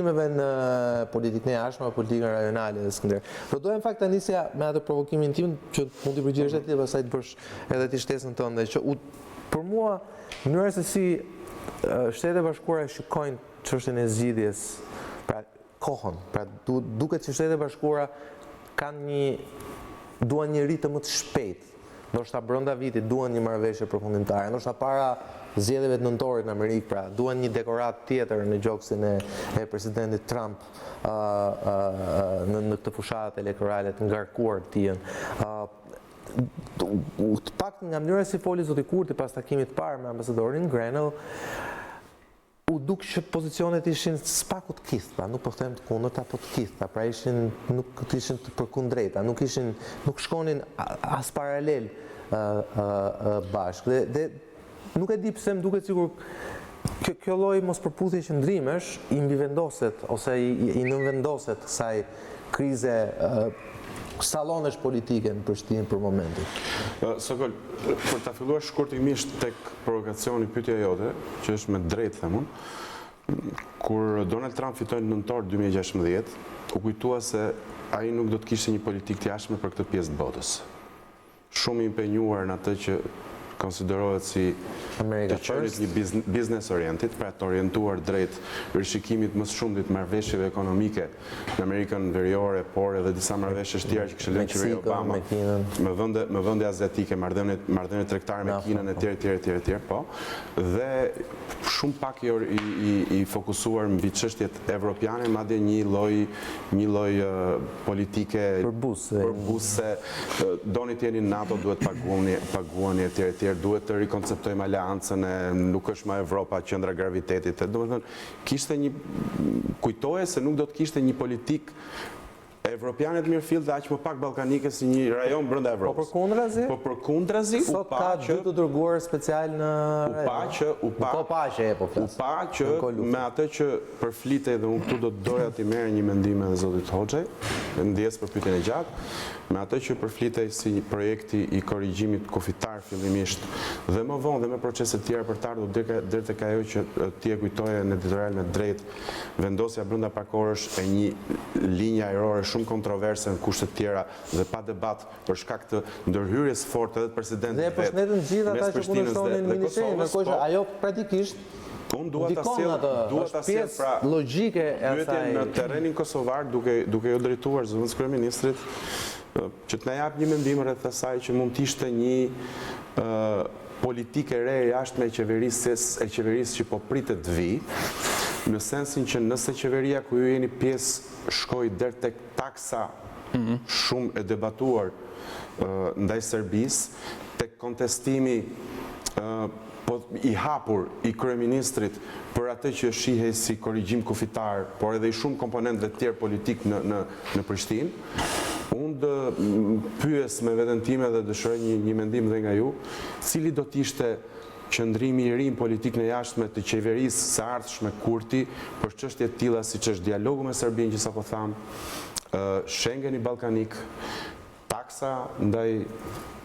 në politikën e jashtme, politikën rajonale dhe Skënder. Do doja në fakt të nisja me atë provokimin tim që mund t'i përgjigjesh ti dhe pastaj të bësh edhe ti shtesën tënde që për mua mënyra se si Shtetet e Bashkuara shikojnë çështjen e zgjidhjes, pra kohën, pra duket që Shtetet e Bashkuara duan një ritë më të shpejtë. Ndoshta brenda vitit duan një marrëveshje përfundimtare, ndoshta para zgjedhjeve të nëntorit në Amerikë, pra duan një dekorat tjetër në gjoksin e presidentit Trump në këtë fushatë elektorale të ngarkuar të tij. Të paktën nga mënyra si foli zoti Kurti pas takimit të parë me ambasadorin Grenell, u duk që pozicionet ishin spaku të kithta, nuk po them të kundërta, po të kithta, pra nuk ishin të përkundrejta, nuk shkonin as paralel bashkë. Dhe nuk e di pse më duket sikur kjo lloj mospërputhje qëndrimesh i mbivendoset ose i nënvendoset kësaj krize sallonesh politike në Prishtinë për momentin. Sokol, për ta filluar shkurtimisht tek provokacioni pyetja jote, që është me drejtë themun, kur Donald Trump fitoi në nëntor 2016, u kujtua se ai nuk do të kishte një politikë të jashtme për këtë pjesë të botës. Shumë i impenjuar në atë që konsiderohet si të qenit një business oriented, pra të orientuar drejt rishikimit më së shumtit marrëveshjeve ekonomike në Amerikën Veriore, por edhe disa marrëveshje tjera që kishte lënë qeveria Obama me vende asiatike, marrëdhënie tregtare me Kinën etj, po. Dhe shumë pak i fokusuar mbi çështjet evropiane, madje një lloj politike përbuse, doni të jeni në NATO, duhet paguani etj. Duhet të rikonceptojmë aleancën e nuk është më Evropa qendra gravitetit. Domethënë, kishte një kujtoje se nuk do të kishte një politikë evropiane të mirëfill dhe aq më pak ballkanike si një rajon brenda Evropës. Po përkundrazi, u pa që të dërguar special në u pa që me atë që përflitej dhe unë këtu do të doja t'i merr një mendim edhe zotit Hoxhaj, ndjes për pyetjen e gjatë, me atë që përflitej si projekti i korrigjimit kufitar fillimisht dhe më vonë dhe me procese të tjera për të ardhur deri tek ajo që ti e kujtoje në editorial me drejtë, vendosja brenda pak orësh e një linje ajrore shumë kontroverse në kushte të tjera dhe pa debat për shkak të ndërhyrjes forte edhe të presidentit vetë. Dhe përshëndetën të gjithë ata që kundërshtonin Mini-Shengenit, ndërkohë ajo praktikisht unë duhet ta sjell pra logjike e asaj në terrenin kosovar duke ju drejtuar Zëvendëskryeministrit që të na jap një mendim rreth asaj që mund të ishte një politikë e re jashtme e qeverisë që po pritet të vi, në sensin që nëse qeveria ku ju jeni pjesë shkoi deri tek taksa shumë e debatuar ndaj Serbisë, tek kontestimi i hapur i kryeministrit për atë që shihej si korrigjim kufitar, por edhe i shumë komponentëve të tjerë politik në Prishtinë, unë pyes me veten time dhe dëshiroj një mendim dhe nga ju, cili do të ishte qëndrimi i ri në politikën e jashtme të qeverisë së ardhshme Kurti për çështje të tilla siç është dialogu me Serbinë që sapo tham, Shengeni Ballkanik, taksa ndaj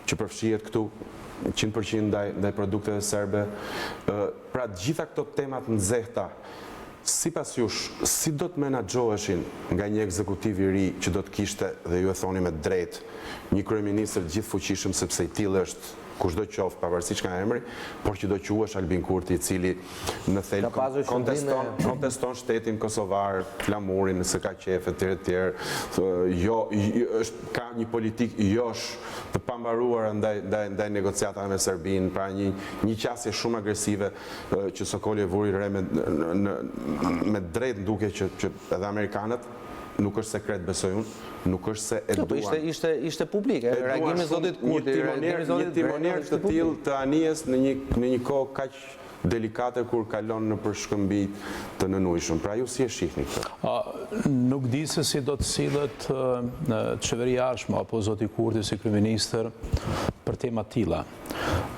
që përfshihet këtu 100% ndaj produkteve serbe. Pra gjitha këto temat nxehta, sipas jush, si do të menaxhoheshin nga një ekzekutiv i ri që do të kishte, dhe ju e thoni me drejt, një kryeministër gjithfuqishëm sepse i tillë është kushdo qoftë, pavarësisht nga emri, por që do quhesh Albin Kurti, i cili në thelb konteston shtetin kosovar, flamurin, se ka qef etj. Ka një politikë josh të pambaruar ndaj negociatave me Serbinë, pra një qasje shumë agresive që Sokoli e vuri re me drejt duke që edhe amerikanët, nuk është sekret, besoj unë, nuk është se e duan. Ishte publike, reagimi zotit Kurti, një timonier të tillë të anijes në një kohë kaq delikate kur kalon në përshkëmbi të nënujshëm. Pra ju si e shihni këtë? Nuk di se si do të sillet qeveria ardhshme apo zoti Kurti si kryeministër për tema të tilla.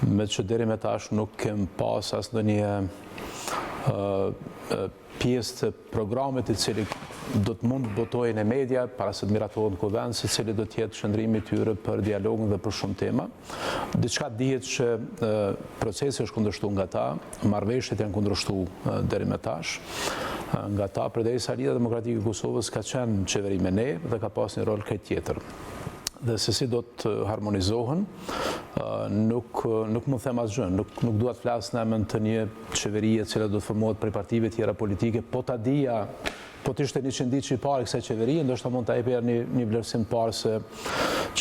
Me që deri me tash nuk kem pas asnjë pjesë të programit i cili do të mund të botojnë e media para se të miratohet në kuvend se cili do të jetë qëndrimi i tyre për dialogun dhe për shumë tema. Diçka dihet që procesi është kundërshtuar nga ta, marrëveshjet janë kundërshtuar deri më tash. nga ta, përderisa Lidhja Demokratike e Kosovës ka qenë në qeveri me ne dhe ka pas një rol krejt tjetër. Dhe se si do të harmonizohen, nuk më them asgjë, nuk duhet flasë në emën të një qeverie cila do të formohet prej partive tjera politike, po ta dija, po të ishte një qëndit që i parë kësaj qeverie, ndoshta mund të eper një vlerësim parë se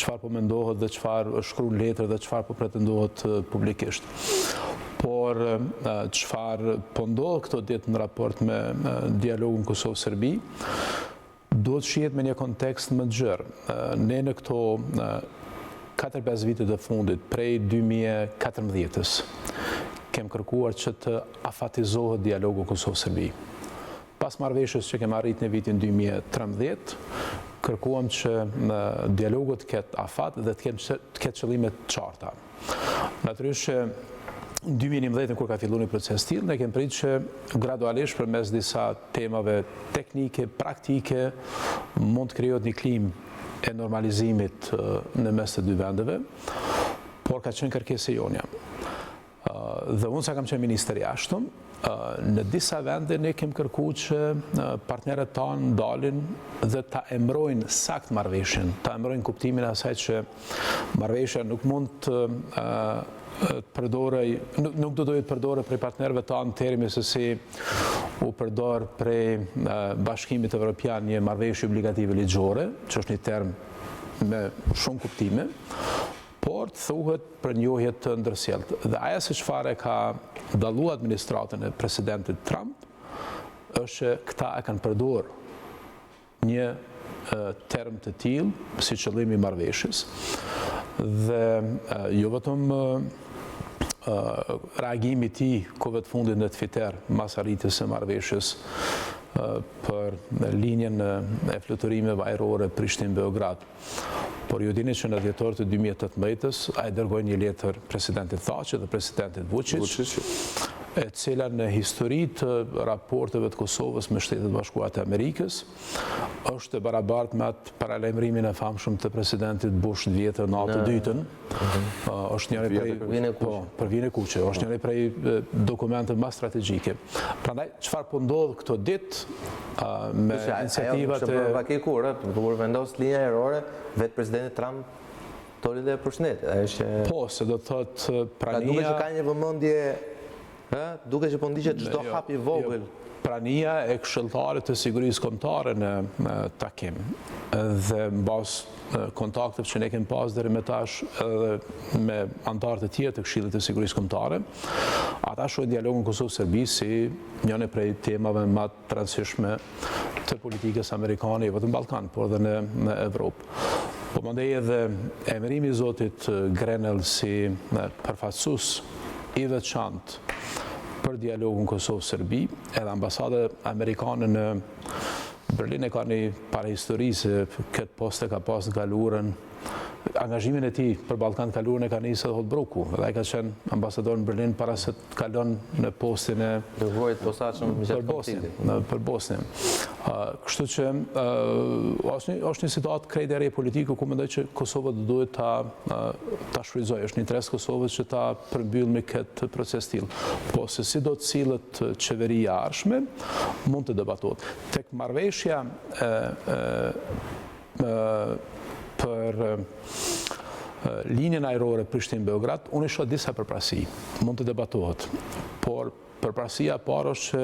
çfarë po mendohet dhe çfarë është shkruar në letër dhe çfarë po pretendohet publikisht. Por çfarë po ndodh këto ditë në raport me dialogun Kosovë-Serbi, duhet shihet me një kontekst më të gjerë. Ne në këto 4-5 vitet e fundit, prej 2014-ës, kem kërkuar që të afatizohet dialogu Kosovë-Serbi. Pas marrëveshjes që kem arrit në vitin 2013, kërkuam që dialogu të ketë afat dhe të ketë qëllime të qarta. Natyrisht që në 2011, kur ka filluar një proces tillë, ne kemi pritur që gradualisht përmes disa temave teknike, praktike, mund të krijohet një klimë e normalizimit në mes të dy vendeve, por ka qenë kërkesë e jonja. Dhe unë sa kam qenë minister i jashtëm, në disa vende ne kemi kërkuar që partnerët tanë ndalin dhe ta emrojnë sakt marrëveshjen, ta emrojnë kuptimin e asaj që marrëveshja nuk mund të nuk do të përdore prej partnerëve tanë në termi se si u përdor prej Bashkimit Evropian një marrëveshje obligative ligjore, që është një term me shumë kuptime, por të thuhet për njohje të ndërsjellët. Dhe aja se çfarë ka dalluar administratën e presidentit Trump, është që këta e kanë përdorur një term të tillë si qëllim i marrëveshjes. Dhe jo vetëm reagimi i tij kohëve të fundit në Twitter mas arritjes së marrëveshjes për linjen e fluturimeve ajrore Prishtinë-Beograd. Por ju dini që në dhjetor të 2018-ës ai dërgoi një letër presidentit Thaçit dhe presidentit Vučić, e cila në histori të raporteve të Kosovës me Shtetet Bashkuara të Amerikës është e barabartë me atë paralajmërimin e famshëm të presidentit Bush në vjetër në atë dytën. Është njëri për vijën e kuqe, është njëri prej dokumenteve më strategjike. Prandaj çfarë po ndodh këto ditë me iniciativat e kur vendos linja ajrore, vetë presidenti Trump doli dhe e përshëndeti. Po, se do të thotë prania. Duke që ka një vëmendje, duke që po ndiqet çdo hap i vogël. Prania e këshilltarit të sigurisë kombëtare në takim dhe mbas kontakteve që ne kemi pas deri më tash edhe me anëtarë të tjerë të Këshillit të Sigurisë Kombëtare, ata shohin dialogun Kosovë-Serbi si njëri prej temave më të rëndësishme të politikës amerikane, jo vetëm në Ballkan, por edhe në Evropë. Po mandej edhe emërimi i zotit Grenell si përfaqësues i veçantë për dialogun Kosovë-Serbi, edhe ambasada amerikane në Berlin e ka një parahistori se këtë poste ka pas në kaluarën. Angazhimin e tij për Ballkan kaluarën e ka nisur Holbroku, dhe ai ka qenë ambasador në Berlin para se të kalon në postin e dërguarit posaçëm për Bosnjën. Kështu që është një situatë krejt e re politike ku mendoj që Kosova duhet ta shfrytëzojë. Është në interes Kosovës që ta përmbyllë këtë proces tillë. Po se si do të sillet qeveria e ardhshme, mund të debatohet. Tek marrëveshja për linjen ajrore Prishtinë-Beograd, unë shoh disa përparësi, mund të debatohet, por përparësia e parë është që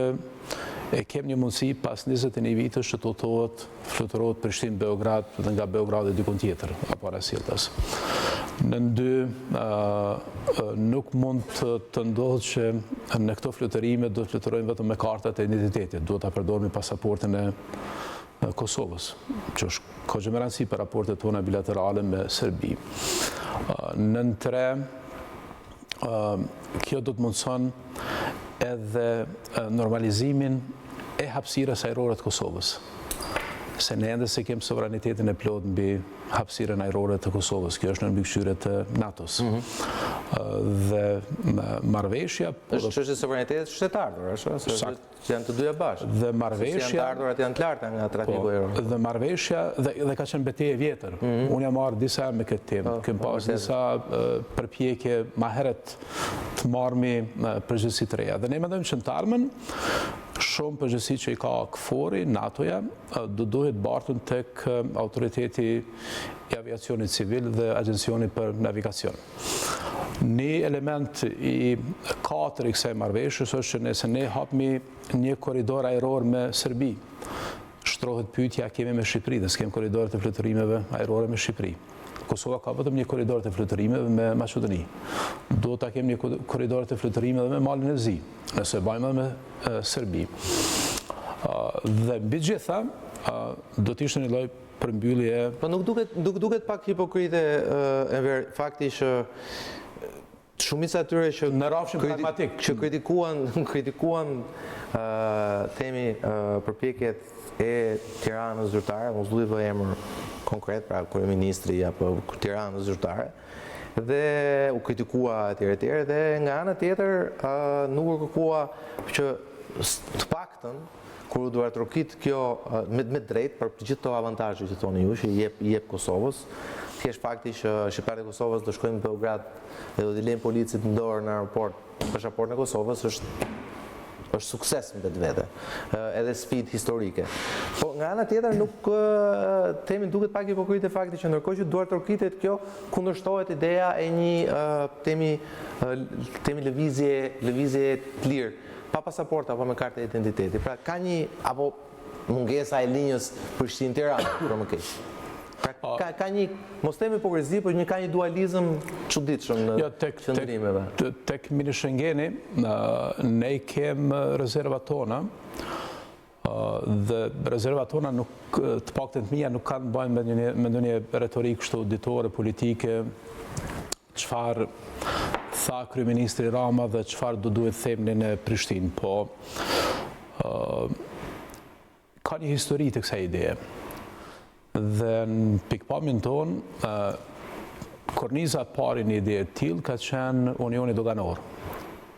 e kem një mundësi pas 21 vitësh që të fluturohet Prishtinë-Beograd dhe nga Beogradi dikun tjetër, apo Rasjelltas. Në dy, nuk mund të ndodhë që në këto fluturime do të fluturojnë vetëm me kartat e identitetit, duhet ta përdorim pasaportin e Kosovës, që është ka më rëndësi për raportet tona bilaterale me Serbi. Në tre, kjo do të mundëson edhe normalizimin e hapësirës ajrore të Kosovës. Se ne ende se kemë sovranitetin e plot mbi hapësirën ajrore të Kosovës. Kjo është në mbikëqyrje të NATO-s. dhe marrëveshja Është suverenitetit shtetar, është janë të dyja bashkë. Dhe marrëveshja janë të ardhurat janë të larta nga trafiku i rrugës. Dhe marrëveshja dhe ka qenë betejë e vjetër. Unë jam marrë disa herë me këtë temë. Kem pas disa përpjekje më herët të marrmi përgjegjësi të reja. Dhe ne mendojmë që në të ardhmen shumë përgjegjësi që i ka KFOR-i, NATO-ja, do duhet bartën tek autoriteti i aviacionit civil dhe Agjencioni për Navigacion. Një element i katër i kësaj marrëveshjes është që nëse ne hapmi një korridor ajror me Serbi, shtrohet pyetja kemi me Shqipëri dhe s'kem korridore të fluturimeve ajrore me Shqipëri. Kosova ka vetëm një korridor të fluturimeve me Maqedoni. Do ta kemi një korridor të fluturimeve me Malin e Zi, nëse bajmë me Serbi. Dhe mbi gjitha do të ishte një lloj përmbyllje. Po nuk duket pak hipokrite Enver fakti që shumica e tyre që në rrafshin pragmatik që kritikuan themi përpjekjet e Tiranës zyrtare, mos duhet vë emër konkret, pra kryeministri apo Tiranës zyrtare, dhe u kritikua etj. Dhe nga ana tjetër nuk u kërkua që të paktën kur u duhet rokit kjo me drejt për gjithë të avantazhe që thoni ju, që i jep Kosovës, thjesht fakti që shqiptarët e Kosovës do shkojnë në Beograd dhe do t'i lejnë policit në dorë në aeroport pasaportën e Kosovës është sukses në vetë, edhe sfidë historike. Po nga ana tjetër nuk themi duket pak hipokrite fakti që ndërkohë që duhet rokitet kjo kundërshtohet ideja e një themi lëvizje të lirë, pa pasaportë apo me kartë identiteti. Pra ka një apo mungesa e linjës Prishtinë-Tiranë, për më keq. Ka një, mos themi hipokrizi, por ka një dualizëm çuditshëm në qëndrimeve. Tek Mini Shengeni ne kem rezervat tona dhe rezervat tona nuk, të paktën të mia, nuk kanë bëjnë me ndonjë retorikë kështu auditore, politike, çfarë tha kryeministri Rama dhe çfarë do duhet themni në Prishtinë, po ka një histori të kësaj ideje. Dhe në pikpamjen tonë, korniza pari një ide e tillë ka qenë Unioni Doganor.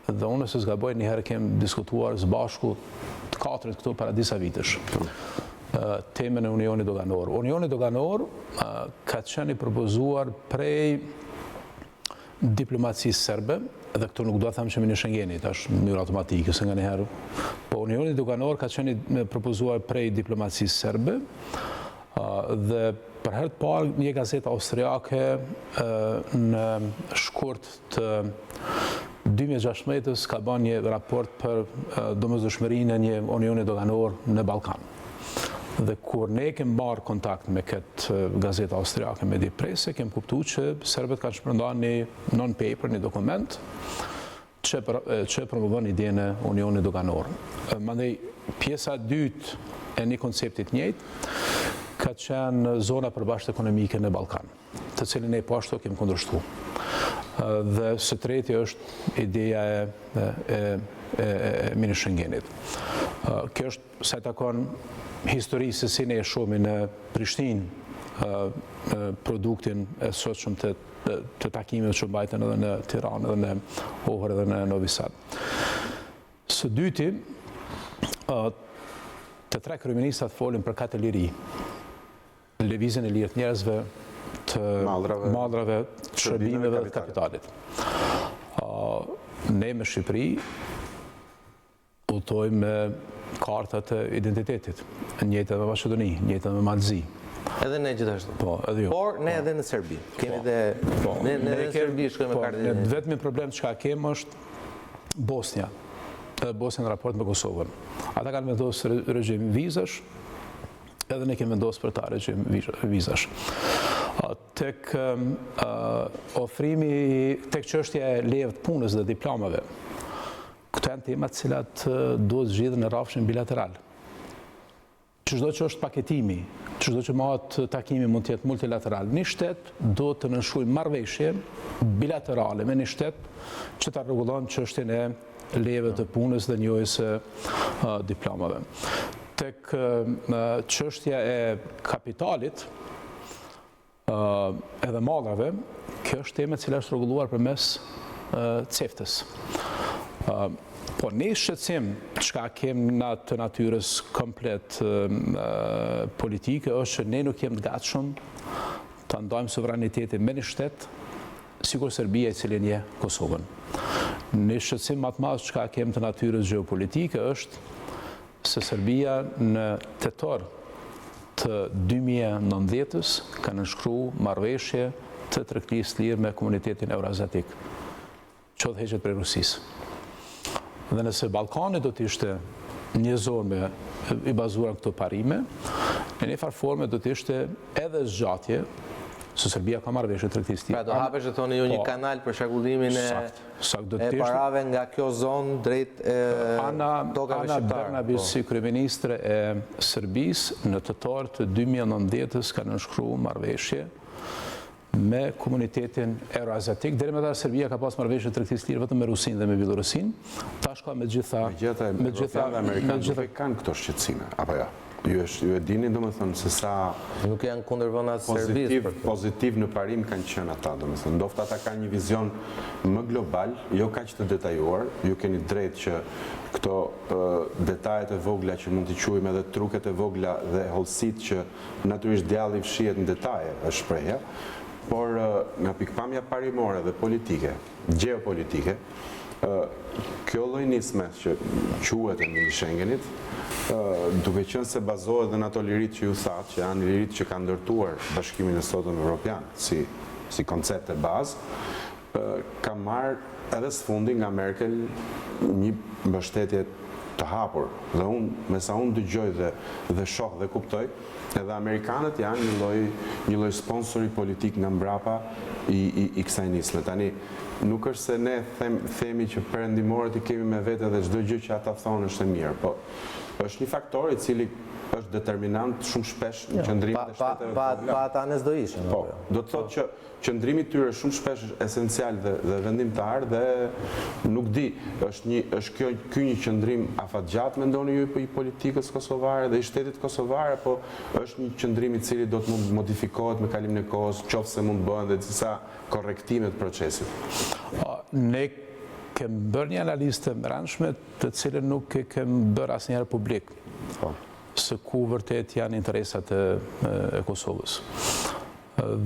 Dhe unë se s'gaboj një herë kem diskutuar së bashku të katërit këtu para disa vitesh temën e Unioni Doganor. Unioni Doganor ka qenë i propozuar prej diplomacisë serbe, dhe këtu nuk do të them që Mini-Shengenit është në mënyrë automatike, se nga një herë. Po Unioni Doganor ka qenë i propozuar prej diplomacisë serbe, dhe për herë të parë një gazetë austriake në shkurt të 2016 ka bën një raport për domosdoshmërinë e një Unioni Doganor në Ballkan. Dhe kur ne kem marrë kontakt me këtë gazetë austriake me di prese, kem kuptuar që serbët kanë shpërndarë një non-paper, një dokument që promovon idenë e Unionit Doganor. Mandej pjesa e dytë e një koncepti të njëjtë ka qenë zona Përbashkët Ekonomike në Ballkan, të cilin ne pashtu kemi kundërshtuar. Dhe së treti është ideja e Mini-Shengenit. Kjo është sa i takon historisë se si ne e shohim në Prishtinë produktin e sotshëm të takimeve që mbajten edhe në Tiranë, edhe në Ohër, edhe në Novi Sad. Së dyti, të tre kryeministrat folin për katë liri, lëvizjen e lirë të njerëzve, të maldrave, të shërbimeve dhe të kapitalit. Ne me Shqipëri udhtojmë me kartat e identitetit, njëjtë me Maqedoni, njëjtë me Malzi. Edhe ne gjithashtu. Po, edhe ju. Por ne edhe në Serbi. Kemi ne në Serbi shkojmë me kartë identitetit. Vetëm problem që ka kemë është Bosnia. Edhe Bosnia në raport me Kosovën. Ata kanë vendosur regjim vizash, edhe ne kemi vendosur për ta regjim vizash. Tek ofrimi, tek çështja e levë të punës dhe diplomave, këto janë tema të cilat duhet zgjidhen në rrafshin bilateral. Çdo që është paketimi, çdo që marrët takimi mund të jetë multilateral. Një shtet do të nënshkruajë marrëveshje bilaterale me një shtet që ta rregullon çështjen e leve të punës dhe njojës diplomave. Tek çështja e kapitalit edhe malrave, Kjo është temë e cila është rregulluar përmes CEFT-s. Po ne shqetësim çka kemi na të natyrës komplet politike është që ne nuk jemi të gatshëm ta ndajmë sovranitetin me një shtet, sikur Serbia i cili nje Kosovën. Në shqetësim më të madh çka kemi të natyrës gjeopolitike është se Serbia në tetor të 2019-s ka nënshkruar marrëveshje të tregtisë lirë me komunitetin euroaziatik, që heqet prej Rusisë. Dhe nëse Ballkani do të ishte një zonë i bazuar në këto parime, në një farë forme do të ishte edhe zgjatje, se Serbia ka marrëveshje tregtisë lirë. Pra do hapesh të thoni ju një kanal për shkarkullimin e parave nga kjo zonë drejt tokave shqiptare. Ana Brnabić, si kryeministre e Serbisë, në tetor të 2019-s ka nënshkruar marrëveshje me komunitetin euroaziatik. Deri më tani Serbia ka pas marrëveshje tregtisë lirë vetëm me Rusinë dhe me Bielorusinë. Tash ka me gjitha amerikanë kanë këto shqetësime, apo jo? Ju e dini domethënë se sa nuk janë kundër vënat Serbisë. Pozitiv në parim kanë qenë ata, domethënë ndoshta ata kanë një vizion më global, jo kaq të detajuar. Ju keni drejtë që këto detajet e vogla që mund t'i quajmë edhe truket e vogla dhe hollësitë që natyrisht djalli fshihet në detaje është shprehja, por nga pikpamja parimore dhe politike, gjeopolitike, kjo lloj nisme që quhet e Mini-Shengenit, duke qenë se bazohet dhe në ato lirit që ju thatë, që janë lirit që kanë ndërtuar Bashkimin e Sotëm Evropian si koncept e bazë, ka marrë edhe sfundi nga Merkel një mbështetje të hapur. Dhe me sa unë dëgjoj dhe shoh dhe kuptoj, edhe Amerikanët janë një lloj sponsori politik nga mbrapa i kësaj nisme. Tani, nuk është se ne themi që perëndimorët i kemi me vete dhe çdo gjë që ata thonë është e mirë, po është një faktor i cili është determinant shumë shpesh në qëndrimin e shteteve të vogla. Pa ata ne s'do ishin. Po, do të thotë që qëndrimi i tyre shumë shpesh është esencial dhe vendimtar dhe nuk di, është ky një qëndrim afatgjatë mendoni ju i politikës kosovare dhe i shtetit kosovar, apo është një qëndrim i cili do të mund modifikohet me kalimin e kohës, qofse mund bëhen dhe disa korrektime të procesit? Ne kemi bërë një analizë të brendshme të cilën nuk e kemi bërë asnjëherë publik. Se ku vërtet janë interesat e Kosovës.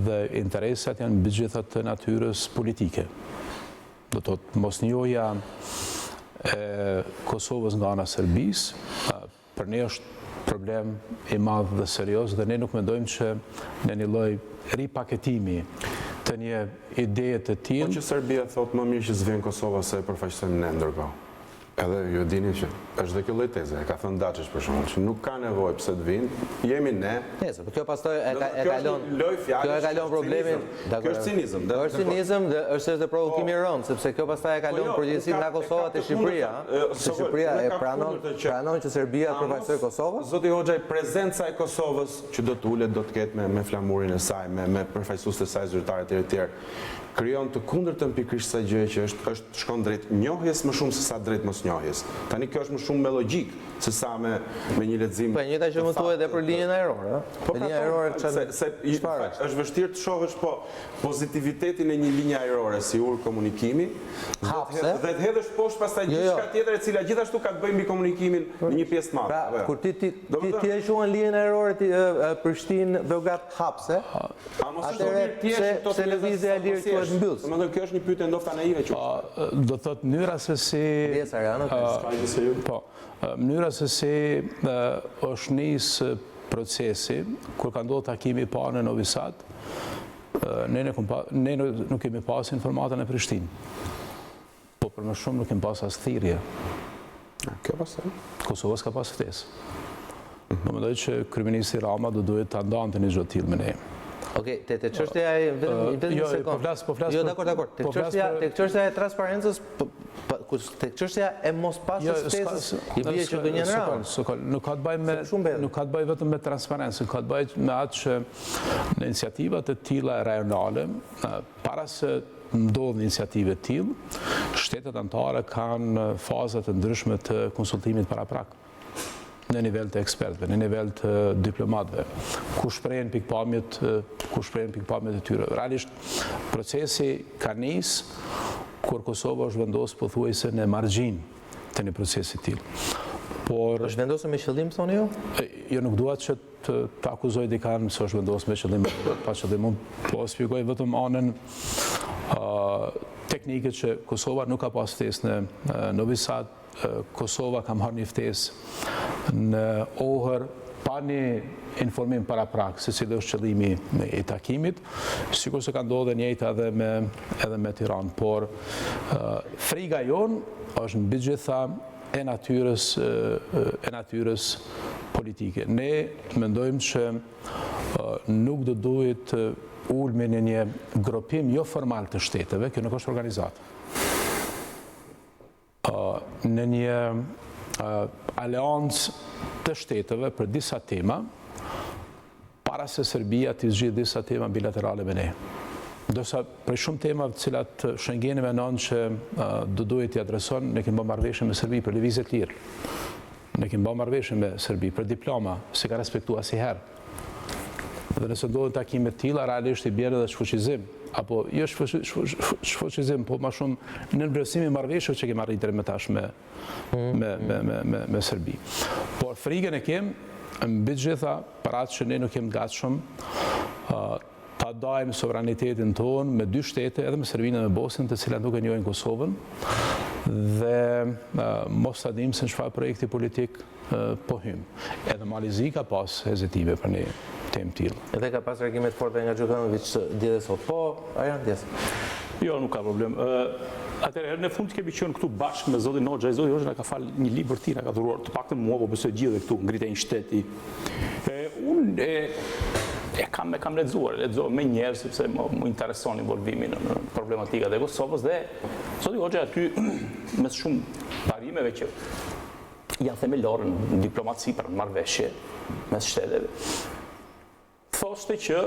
Dhe interesat janë mbi gjitha të natyrës politike. Do të thotë mosnjohja e Kosovës nga ana Serbisë për ne është problem i madh dhe serioz dhe ne nuk mendojmë që në një lloj ripaketimi të një ideje të tillë. Po që Serbia thotë më mirë që s'vjen Kosova se e përfaqësojmë ne ndërkohë. Edhe ju dini që është dhe kjo lloj teze, ka thënë Daçi për shembull, që nuk ka nevojë pse të vinë, jemi ne. Nëse, por kjo pastaj e kalon. Kjo e kalon problemin. Kjo është cinizëm. Është cinizëm dhe është edhe provokimi i rënd, sepse kjo pastaj e kalon përgjegjësinë nga Kosova te Shqipëria. Se Shqipëria e pranon që Serbia të përfaqësojë Kosovën. Zoti Hoxhaj, prezenca e Kosovës që do të ulet, do të ketë me flamurin e saj, me përfaqësuesit e saj zyrtarë të tjerë, krijon të kundërtën pikërisht kësaj gjëje që është shkon drejt njohjes më shumë se sa drejt mosnjohjes. Tani kjo është më shumë me logjik se sa me një lexim. Po njëjta që më thuhet edhe për linjën ajrore, ëh. Po linja ajrore është vështirë të shohësh po pozitivitetin e një linje ajrore si ur komunikimi, dhe të hedhësh poshtë pastaj diçka tjetër e cila gjithashtu ka të bëjë mbi komunikimin në një pjesë të madhe. Pra, kur ti e shuan linjën ajrore Prishtinë-Beograd hapse, atëherë pse lëvizja e lirë quhet mbyllës? Domethënë kjo është një pyetje ndoshta naive që do thotë mënyra se si mënyra se si është nis procesi kur ka ndodhur takimi i parë në Novi Sad, ne nuk kemi pas informatën e Prishtinë. Po për më shumë nuk kemi pas as thirrje. Kjo pastaj Kosova s'ka pas ftesë. Do mendoj që kryeministri Rama do duhet ta ndante një gjë të tillë me ne. Okej, te çështja e vetëm një sekond. Po flas. Jo, dakor. Tek çështja e transparencës, tek çështja e mos pasjes ftesës, i bie që do një ran. Nuk ka të bëjë vetëm me transparencën, ka të bëjë me atë që në iniciativa të tilla rajonale, para se ndodhin iniciative të tillë, shtetet anëtare kanë faza të ndryshme të konsultimit paraprak. në nivel të ekspertëve, në nivel të diplomatëve, ku shprehen pikpamjet e tyre. Realisht, procesi ka nisë kur Kosova është vendosur pothuajse në margjin të një procesi të tillë. Por është vendosur me qëllim, thoni ju? Jo, nuk dua që të akuzoj dikën se është vendosur me qëllim, pa qëllim. Po shpjegoj vetëm anën teknike që Kosova nuk ka pas ftesë në Novi Sad. Kosova ka marrë një ftesë në Ohër pa një informim paraprak se cili është qëllimi i takimit, sikur se ka ndodhur njëjta edhe me Tiranë, por friga jon është mbi gjitha e natyrës politike. Ne mendojmë që nuk do duhet ulmi në një grupim jo formal të shteteve, kjo nuk është organizatë, në një aleancë të shteteve për disa tema, para se Serbia të zgjidhë disa tema bilaterale me ne. Ndërsa për shumë tema të cilat Shengeni menon që do duhet t'i adreson, ne kemi bërë marrëveshje me Serbi për lëvizje të lirë. Ne kemi bërë marrëveshje me Serbi për diploma, se ka respektuar asnjëherë. Dhe nëse ndodhen takime të tilla, realisht i bjerë edhe shfuqizim, apo jo shfuqizim, po më shumë në nënvlerësimin e marrëveshjeve që kemi arritur më tash me Serbi. Por frikën e kem mbi gjitha për atë që ne nuk jemi të gatshëm ta dajmë sovranitetin tonë me dy shtete, edhe me Serbinë dhe me Bosnjën, të cilat nuk e njohin Kosovën, dhe mos ta dimë se në çfarë projekti politik po hym. Edhe Malizi ka pas hezitime për një temë tillë. Edhe ka pas reagime të forta nga Gjokanović dje sot. Po, Arjan Djes. Jo, nuk ka problem. Atëherë në fund kemi qenë këtu bashkë me zotin Hoxhaj. Zoti Hoxhaj na ka falë një libër tij, na ka dhuruar, të paktën mua, po besoj gjithë këtu ngritej një shteti. Unë kam lexuar me njerëz sepse më intereson involvimi në problematikat e Kosovës, dhe zoti Hoxhaj aty mes shumë parimeve që janë themelore në diplomaci për marrëveshje mes shteteve, thoshte që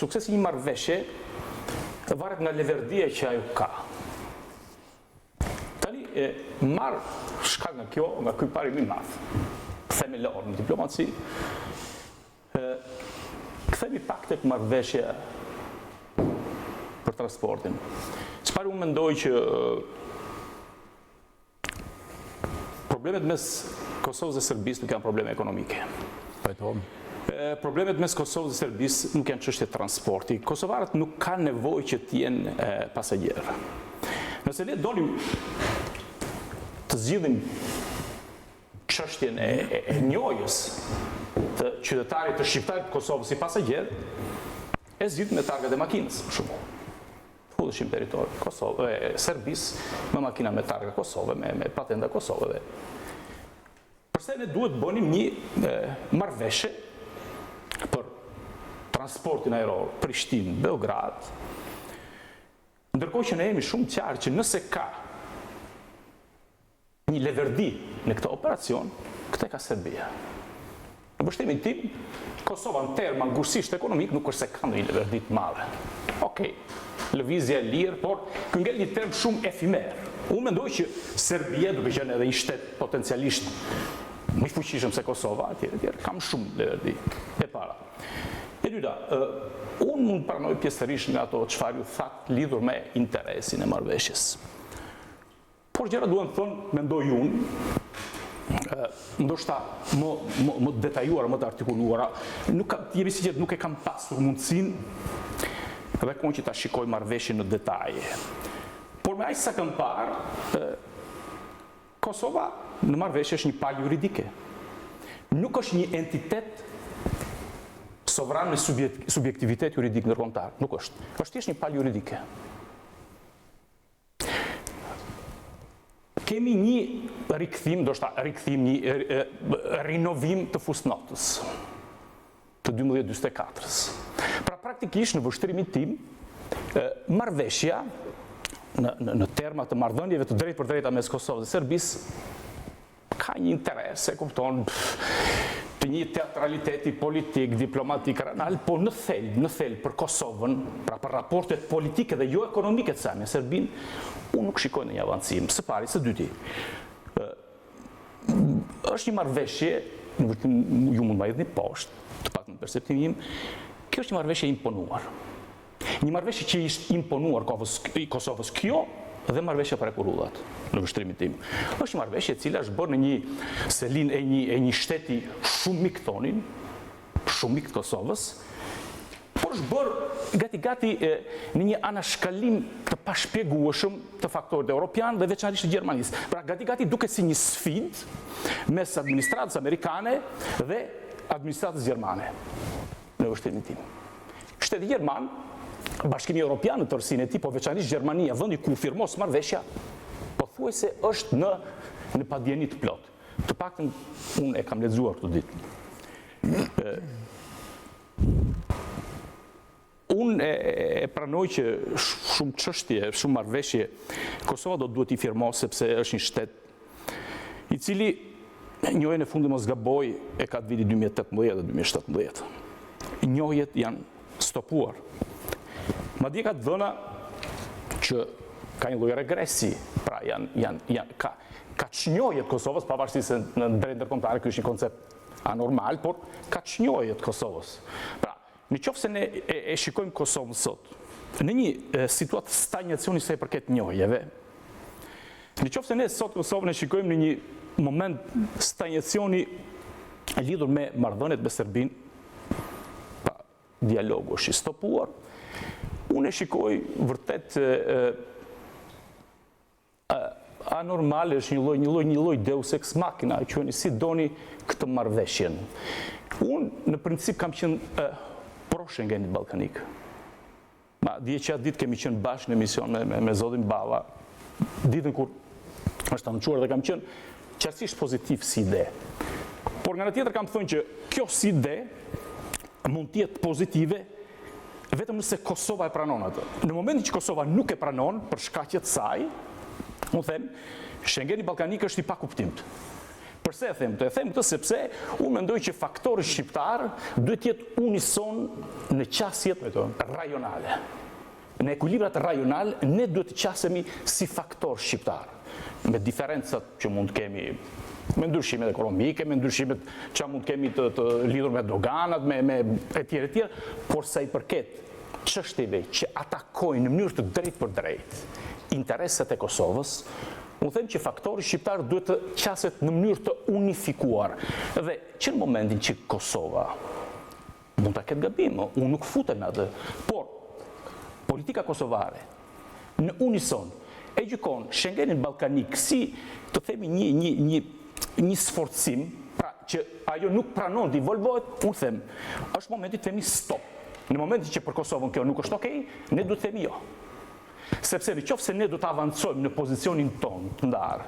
suksesi një marrëveshje varet nga leverdia që ajo ka. Tani marr shkak nga kjo, nga ky parim i madh themelor në diplomaci, kthehemi pak tek marrëveshja për transportin. Çfarë unë mendoj që problemet mes Kosovës dhe Serbisë nuk janë probleme ekonomike. Problemet mes Kosovës dhe Serbisë nuk janë çështje transporti. Kosovarët nuk kanë nevojë që të jenë pasagjerë. Nëse ne dolim të zgjidhim çështjen e njojës të qytetarit të shqiptarit të Kosovës si pasagjerë, e zgjidhim me targat e makinës, për shembull. Fudheshim territori Serbisë me makina me targa Kosove, me patenta Kosove. Përse ne duhet bënim një marrëveshje për transportin ajror Prishtinë, Beograd, ndërkohë që ne jemi shumë qartë që nëse ka një leverdi në këtë operacion, këtë ka Serbia. Në përshtimin tim, Kosova në terma ngushësisht ekonomik nuk është se ka një leverdi të madhe. Okej, lëvizje e lirë, por ky ngel një term shumë efimer. Unë mendoj që Serbia, duke qenë edhe një shtet potencialisht më i fuqishëm se Kosova, etj, kam shumë leverdi e para. E dyta, unë mund pranoj pjesërisht nga ato çfarë ju thatë lidhur me interesin e marrëveshjes. Por gjëra duhen thënë, mendoj unë, ndoshta më detajuara, më të artikuluara, jemi si që nuk e kam pasur mundësinë dhe konë që ta shikoj marrëveshjen në detaje. Por me aq sa kam parë, Kosova në marrëveshje është një palë juridike. Nuk është një entitet sovran me subjektivitet juridik ndërkombëtar. Nuk është. Është thjesht një palë juridike. Kemi një rikthim, një rinovim të fusnotës të 1244-s. Pra praktikisht në vështrimin tim, marrëveshja në terma të marrëdhënieve të drejtë për drejta mes Kosovës dhe Serbisë ka një interes, e kupton, të një teatraliteti politik, diplomatik, ranal, po në thel për Kosovën, pra për raportet politike dhe jo ekonomike të saj me Serbinë, unë nuk shikoj në një avancim. Së pari, së dyti, është një marrëveshje, ju mund ma hedhni poshtë, të paktën në perceptimin im, kjo është një marrëveshje imponuar. Një marrëveshje që ishte imponuar Kosovës kjo dhe marrëveshja për Kurullat, në vështrimin tim. Është një marrëveshje e cila është bërë në një selin e një shteti shumë mik tonin, shumë mik të Kosovës, por është bërë gati në një anashkallim të pashpjegueshëm të faktorët europian dhe veçanërisht të Gjermanisë. Pra gati duket si një sfidë mes administratës amerikane dhe administratës gjermane në vështrimin tim. Shteti gjerman, Bashkimi Evropian në tërësinë e tij, po veçanërisht Gjermania, vendi ku firmos marrëveshja, pothuajse është në padjeni të plot. Të paktën unë e kam lexuar këtë ditë. Unë e pranoj që shumë çështje, shumë marrëveshje Kosova duhet i firmos sepse është një shtet i cili njohjen e fundit mos gaboj e ka të vitit 2018 dhe 2017. Njohjet janë stopuar. Madje ka të dhëna që ka një lloj regresi, pra ka çnjohjet Kosovës, pavarësisht se në drejtë ndërkombëtare ky është një koncept anormal, por ka çnjohjet Kosovës. Pra, nëse ne e shikojmë Kosovën sot, në një situatë stagnacioni sa i përket njohjeve, nëse ne sot Kosovën e shikojmë në një moment stagnacioni lidhur me marrëdhëniet me Serbinë, pa dialogu është i stopuar. Unë e shikoj vërtet anormale, është një lloj deus ex machina, quheni si doni këtë marrëveshjen. Unë në princip kam qenë pro Shengenit Ballkanik. Dje që atë ditë kemi qenë bashkë në emision me Zotin Balla, ditën kur është anoncuar dhe kam qenë qartësisht pozitiv si ide. Por nga ana tjetër kam thënë që kjo si ide mund të jetë pozitive vetëm nëse Kosova e pranon atë. Në momentin që Kosova nuk e pranon për shkaqe të saj, unë them, Shengeni Ballkanik është i pakuptimt. Përse e them këtë? E them këtë sepse unë mendoj që faktori shqiptar duhet të jetë unison në qasjet rajonale. Në ekuilibrat rajonal ne duhet të qasemi si faktor shqiptar, me diferencat që mund të kemi me ndryshimet ekonomike, me ndryshimet që mund të kemi të lidhur me doganat, me etj, por sa i përket çështjeve që atakojnë në mënyrë të drejtë për drejtë interesat e Kosovës, unë them që faktori shqiptar duhet të qaset në mënyrë të unifikuar. Dhe që në momentin që Kosova mund ta ketë gabim, unë nuk futem në atë, por politika kosovare në unison e gjykon Shengenin Ballkanik si të themi një sforcim, pra që ajo nuk pranon të involvohet, unë them, është momenti të themi stop. Në momentin që për Kosovën kjo nuk është okej, ne duhet të themi jo. Sepse nëse ne do të avancojmë në pozicionin tonë të ndarë,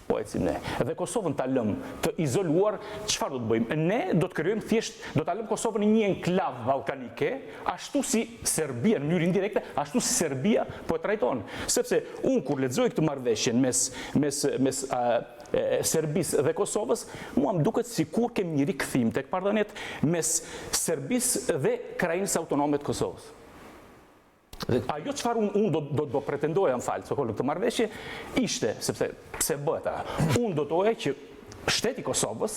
po ecim ne, dhe Kosovën ta lëm të izoluar, çfarë do të bëjmë? Ne do të krijojmë thjesht, do ta lëm Kosovën në një enklav ballkanike, ashtu si Serbia në mënyrë indirekte, ashtu si Serbia po e trajton. Sepse unë kur lexoj këtë marrëveshjen mes Serbisë dhe Kosovës, mua më duket sikur kemi një rikthim tek marrëdhëniet mes Serbisë dhe Krajinës Autonome të Kosovës. Ajo çfarë unë do pretendoja në këtë marrëveshje ishte, sepse pse bëhet unë do toja që shteti Kosovës,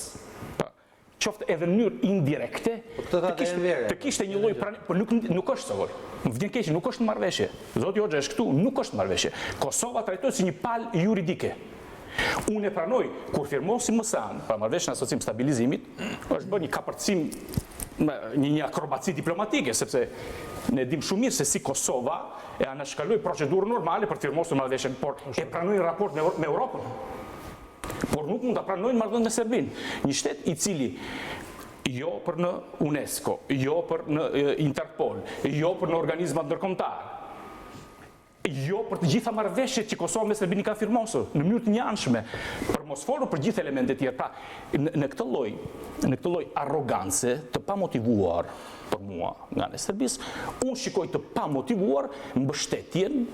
qoftë edhe në mënyrë indirekte, të kishte një lloj pranimi, por nuk është sokol. Më vjen keq, nuk është marrëveshje. Zoti Hoxha është këtu, nuk është marrëveshje. Kosova trajtohet si një palë juridike. Unë e pranoj kur firmosim mësan, pa marrëveshjen e asocim stabilizimit, është bërë një kapërcim, një akrobaci diplomatike, sepse ne dim shumë mirë se si Kosova e anashkaloi procedurën normale për të firmosur marrëveshjen, por e pranoi raport me Europën. Por nuk mund ta pranojnë marrëdhënien me Serbinë, një shtet i cili jo për në UNESCO, jo për në Interpol, jo për në organizmat ndërkombëtar, jo për të gjitha marrëveshjet që Kosova me Serbinë ka firmosur në mënyrë të njëanshme, për mos folur për gjithë elementet tjerë. Pra, në këtë lloj arrogance të pamotivuar për mua nga ana e Serbisë, unë shikoj të pamotivuar mbështetjen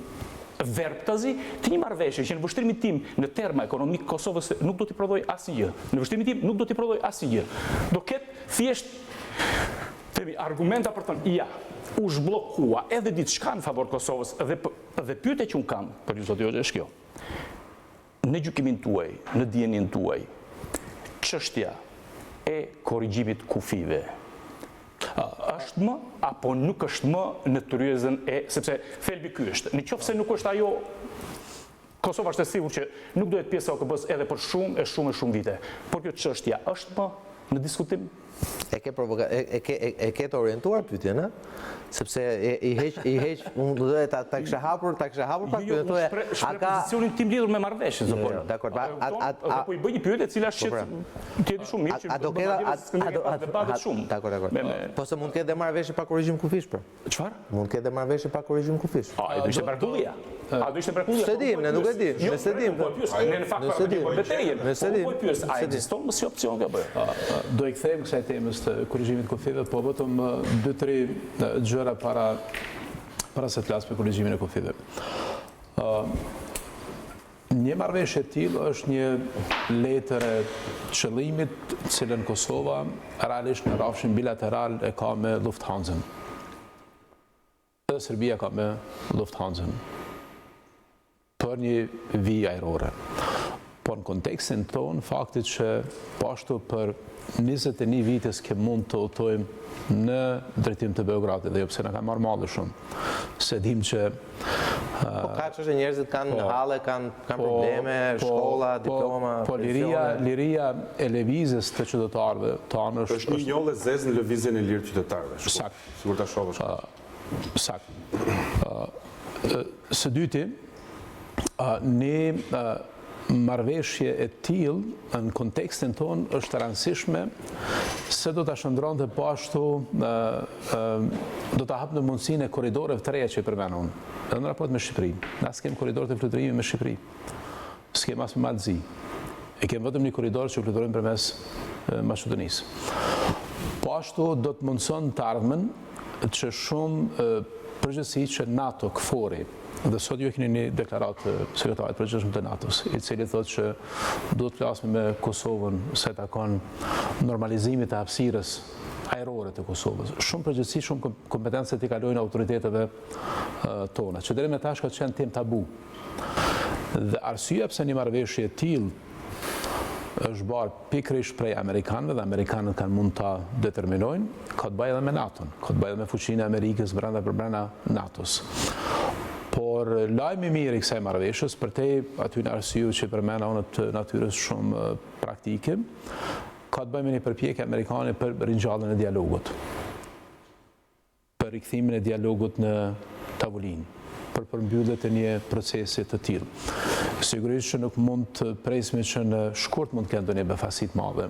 verbtazi të një marrëveshje që në vështrimin tim në terma ekonomik Kosovës nuk do t'i prodhoj asgjë. Në vështrimin tim nuk do t'i prodhoj asgjë. Do ketë thjesht argumenta për të thënë ja, u zhbllokua edhe diçka në favor Kosovës dhe pyetja që un kam për ju zoti Hoxha është kjo. Në gjykimin tuaj, në dijenin tuaj, çështja e korrigjimit kufive është më apo nuk është më në tryezën sepse thelbi ky është. Nëse nuk është ajo, Kosova është e sigurt që nuk duhet pjesë e OKB-s edhe për shumë vite. Por kjo çështja është më në diskutim? E ke të orientuar pyetjen, ë? Sepse i heq, unë do ta kisha hapur pak pyetjen thoya, a ka pozicionin tim lidhur me marrëveshjen zopon. Dakor, po i bëj një pyetje e cila shqet tjetër shumë mirë që do debatet shumë. Dakor. Po se mund të ketë dhe marrëveshje pa korrigjim kufish për? Çfarë? Mund të ketë dhe marrëveshje pa korrigjim kufish. A do ishte mrekullia? A do ishte mrekullia? Se dim, ne nuk e di. Nëse dim. Ne në fakt po betejën. Nëse dim. Po pyes, a ekziston më si opcion kjo bëj? Do i kthejmë kësaj temës të korrigjimit kufive, po vetëm 2-3 gjëra para se të flas për korrigjimin e kufive. Një marrëveshje e tillë është një letër e qëllimit, cilën Kosova realisht në rrafshin bilateral e ka me Lufthansën. Edhe Serbia ka me Lufthansën për një vijë ajrore. Por në kontekstin tonë, faktit që pashtu për 21 vite s'ke mund të udhtojmë në drejtim të Beogradit, dhe jo pse na ka marrë malli shumë. Se dim që Po ka çështë njerëzit kanë halle, kanë probleme, shkolla, diploma. Po liria e lëvizjes të qytetarëve tanë është një njollë zezë në lëvizjen e lirë qytetarëve. Sakt. Sigur ta shohësh. Sakt. Së dyti, ne marrëveshje e tillë në kontekstin ton është rëndësishme se do ta shndronte po ashtu do ta hapë në mundësinë e korridoreve të reja që i përmend unë. Edhe në raport me Shqipërinë. Na s'kem korridor të fluturimit me Shqipëri. S'kem as me Malzi. E kem vetëm një korridor që fluturojmë përmes Maqedonisë. Po ashtu do të mundson të ardhmen që shumë përgjithësi që NATO KFOR-i. Dhe sot ju e keni një deklarat të sekretarit përgjithshëm të NATO-s, i cili thotë që duhet të flasim me Kosovën se takon normalizimit të hapësirës ajrore të Kosovës. Shumë përgjithësi, shumë kompetencë t'i kalojnë autoriteteve tona, që deri më tash ka qenë temë tabu. Dhe arsyeja pse një marrëveshje e tillë është bërë pikërisht prej amerikanëve, dhe amerikanët kanë mund ta determinojnë, ka të bëjë edhe me NATO-n, ka të bëjë edhe me fuqinë e Amerikës brenda NATO-s. Por lajmi mirë i kësaj marrëveshjes, për te aty në arsye që përmenda unë të natyrës shumë praktike, ka të bëjë me një përpjekje amerikane për ringjalljen e dialogut. Për rikthimin e dialogut në tavolinë, për përmbyllje të një procesi të tillë. Sigurisht që nuk mund të presim që në shkurt mund të kenë ndonjë befasi të madhe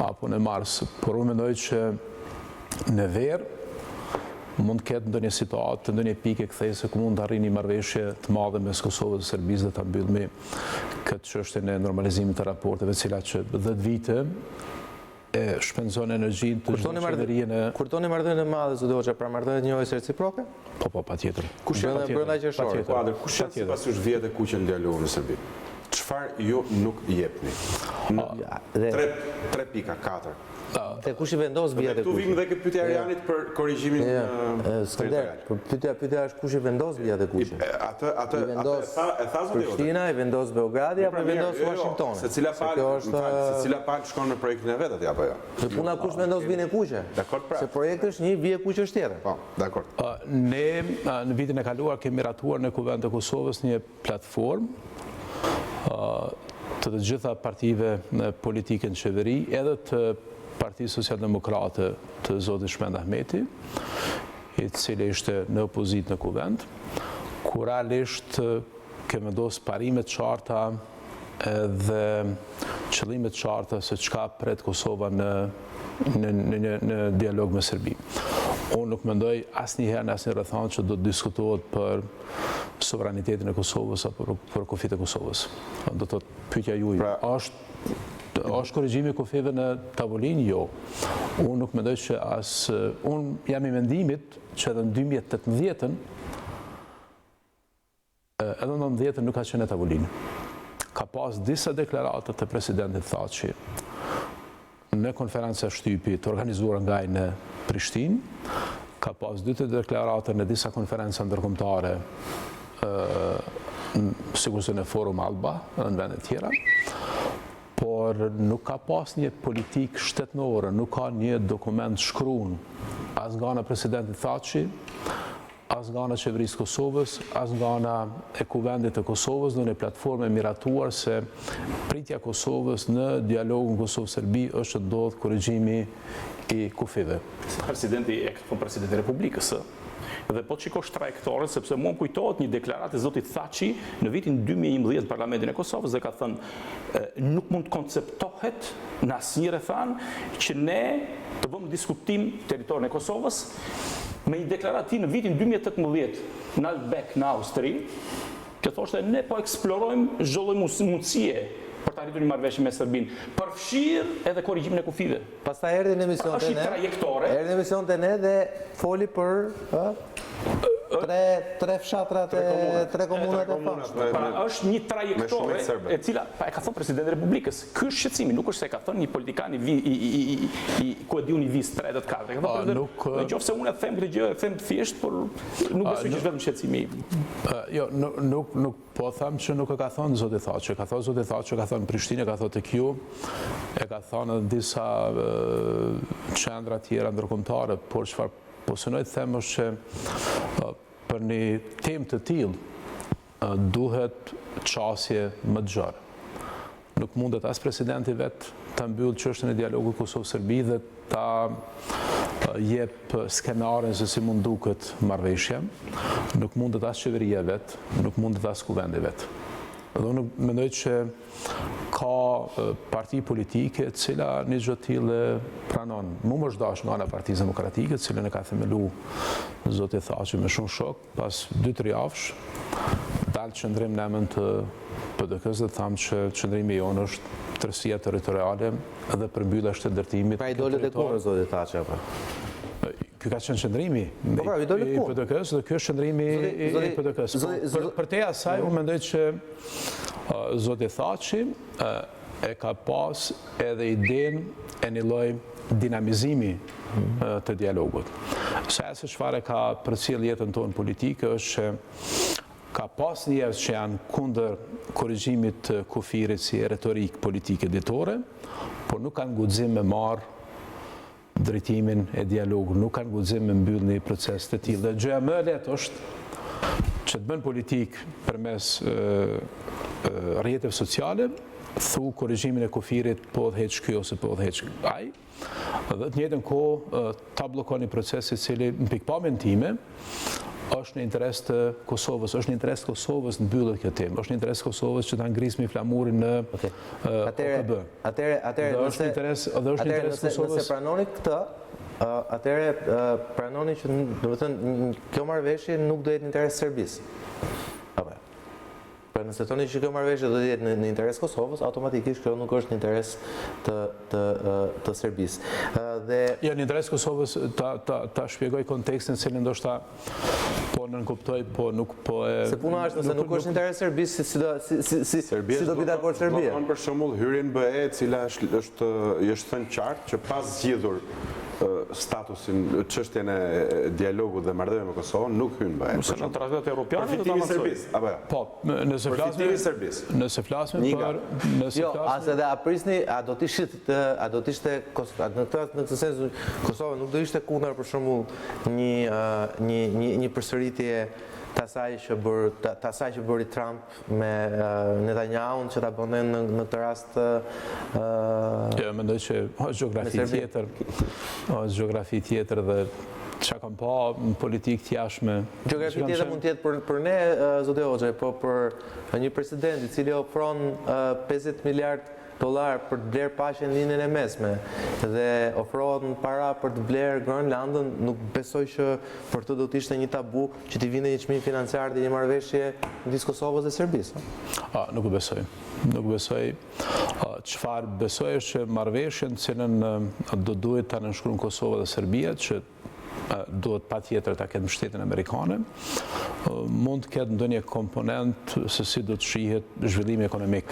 apo në mars, por unë mendoj që në verë mund të ketë ndonjë situatë, ndonjë pikë kthese ku mund të arrijë një marrëveshje të madhe mes Kosovës dhe Serbisë dhe ta mbyllë këtë çështjen e normalizimit të raporteve, cila që 10 vite e shpenzon energjinë të qeverinë. Kurtoni marrëdhënie të madhe, zoti Hoxha, pra marrëdhënie të njohjes reciproke? Po, patjetër. Kush janë brenda qershorit? Kush janë sipas jush vjet e kuqe në dialogun në Serbi? Çfarë ju nuk jepni? 3 pika 4. Te kush i vendos vijat e kuqe? Tu vim dhe këtë pyetje Arianit për korrigjimin territorial. Pyetja është kush i vendos vijat e kuqe? Atë e tha zoti. Prishtina i vendos Beogradi apo i vendos Washingtoni? Secila palë shkon në projektin e vet aty apo jo? Dhe puna kush vendos vijën e kuqe? Dakor, pra. Se projekti është një vijë kuqe tjetër. Po, dakor. Ne në vitin e kaluar kemi miratuar në Kuvend të Kosovës një platformë të gjitha partive në politikën qeveri, edhe të Partisë Socialdemokrate të zotit Shmend Ahmeti, i cili ishte në opozit në Kuvend, ku realisht kemi vendosur parimet qarta dhe qëllimet qarta se çka pret Kosova në dialog me Serbi. Unë nuk mendoj asnjëherë në asnjë rrethon që do të diskutohet për sovranitetin e Kosovës apo për kufit e Kosovës. Do të thotë pyetja juaj, është korrigjimi kufive në tavolinë? Jo. Unë nuk mendoj që unë jam i mendimit që edhe në 2018-ën edhe në 2019-ën nuk ka qenë në tavolinë. Ka pas disa deklarata të presidentit Thaçi në konferenca shtypi të organizuar nga në Prishtinë, ka pas 2 deklarata në disa konferenca ndërkombëtare, sigurisht në forum Alba dhe në vende tjera, por por nuk ka pas një politik shtetënore, nuk ka një dokument shkruan as nga ana presidentit Thaçi, as nga ana qeverisë Kosovës, as nga ana e kuvendit të Kosovës, në një platformë e miratuar se pritja Kosovës në dialogun Kosovë-Serbi është të ndodhë korrigjimi i kufive. Presidenti e ka thonë presidenti i Republikës, dhe po të shikosh trajektoren, sepse mua më kujtohet një deklaratë e zotit Thaçi në vitin 2011 në Parlamentin e Kosovës dhe ka thënë nuk mund të konceptohet në asnjëherë thanë që ne të bëjmë diskutim territorin e Kosovës me një deklaratë në vitin 2018 në Albek në Austri, që thoshte ne po eksplorojmë çdo lloj mundësie për të arritur një marrëveshje me Serbinë, përfshirë edhe korrigjimin e kufive. Pastaj erdhi në emision Është një trajektore. Erdhi në emision të ne dhe foli për tre fshatrat e tre komunat e famshme. Pra është një trajektore e cila e ka thënë presidenti i Republikës. Ky është shqetësimi, nuk është se ka thënë një politikan ku e diun i vis 3 4. Në qoftë se unë e them këtë gjë, e them thjesht, por nuk besoj që është vetëm shqetësimi. Jo, nuk po them që nuk e ka thënë zoti Thaçi, ka thënë zoti Thaçi, ka thënë Prishtinë, ka thënë tek ju, e ka thënë edhe disa qendra tjera ndërkombëtare, por çfarë po synoj të them është që për një temë të tillë duhet qasje më të gjerë. Nuk mundet as presidenti vetë ta mbyll çështën e dialogut Kosovë-Serbi dhe ta jep skenarin se si mund duket marrëveshja. Nuk mundet as qeveria vetë, nuk mundet as kuvendi vetë. Dhe unë mendoj që ka parti politike cila një gjë të tillë pranon. Mu më është dash nga ana Partisë Demokratike, cilën e ka themelu zoti Thaçi me shumë shok, pas 2-3 javësh dalë qëndrim në emën të PDK-s dhe thamë që qëndrimi jonë është tërësia territoriale dhe përmbyllja e shtetëdërtimit. Pra i dole të kundër zoti Thaçi apo? Ky ka qenë qëndrimi i PDK-s dhe ky është qëndrimi i PDK-s. Për te asaj, unë mendoj që zoti Thaçi e ka pas edhe idenë e një lloj dinamizimi të dialogut. Sa se çfarë ka përcjell jetën tonë politike është që ka pas njerëz që janë kundër korrigjimit të kufirit si retorikë politike ditore, por nuk kanë guxim me marrë drejtimin e dialogut, nuk kanë guxim me mbyll një proces të tillë. Dhe gjëja më e lehtë është që të bën politikë përmes rrjeteve sociale, thu korrigjimin e kufirit po dhe heq ky ose po dhe heq ai, dhe të njëjtën kohë ta bllokon një proces i cili në pikpamjen time është në interes të Kosovës, është në interes të Kosovës në mbylljet kjo temë, është në interes të Kosovës që ta ngrismi flamurin në OKB. Nëse pranoni këtë, atëherë pranoni që, domethënë, kjo marrëveshje nuk do jetë në interes të Serbisë. Apo. Pra nëse thoni që kjo marrëveshje do të jetë në interes të Kosovës, automatikisht kjo nuk është në interes të Serbisë. Jo, në interes të Kosovës ta shpjegoj kontekstin se ndoshta po nënkuptoj, po nuk po e... Se puna është nëse nuk është në interes Serbisë, si do bëj dakord Serbia? Për shembull hyrjen BE, e cila është thënë qartë që pas zgjidhur statusin, çështjen e dialogut dhe marrëdhënieve me Kosovën nuk hyn BE. Nëse në tratatet europiane do ta Përfitimi i Serbisë, apo jo? Po, nëse flasim për... Jo, as edhe a prisni, a do të ishte në këtë sens Kosova nuk do ishte kundër për shembull një përsëritje të asaj që bëri Trump me Netanyahu që ta bënë në këtë rast. Jo, mendoj që është gjeografi tjetër dhe çka kam pa në politikë të jashtme. Gjeografi tjetër mund të jetë për ne, zoti Hoxhaj, po për një president i cili ofron 50 miliard dollar për të blerë paqen në linjën e mesme dhe ofrohen para për të blerë Groenlandën, nuk besoj që për të do të ishte një tabu që t'i vinte një çmim financiar dhe një marrëveshje midis Kosovës dhe Serbisë. Nuk e besoj. Nuk besoj. Çfarë besoj është që marrëveshjen cilën do duhet ta nënshkruajnë Kosova dhe Serbia, që duhet patjetër ta ketë mbështetjen amerikane, mund të ketë ndonjë komponent se si do të shihet zhvillimi ekonomik.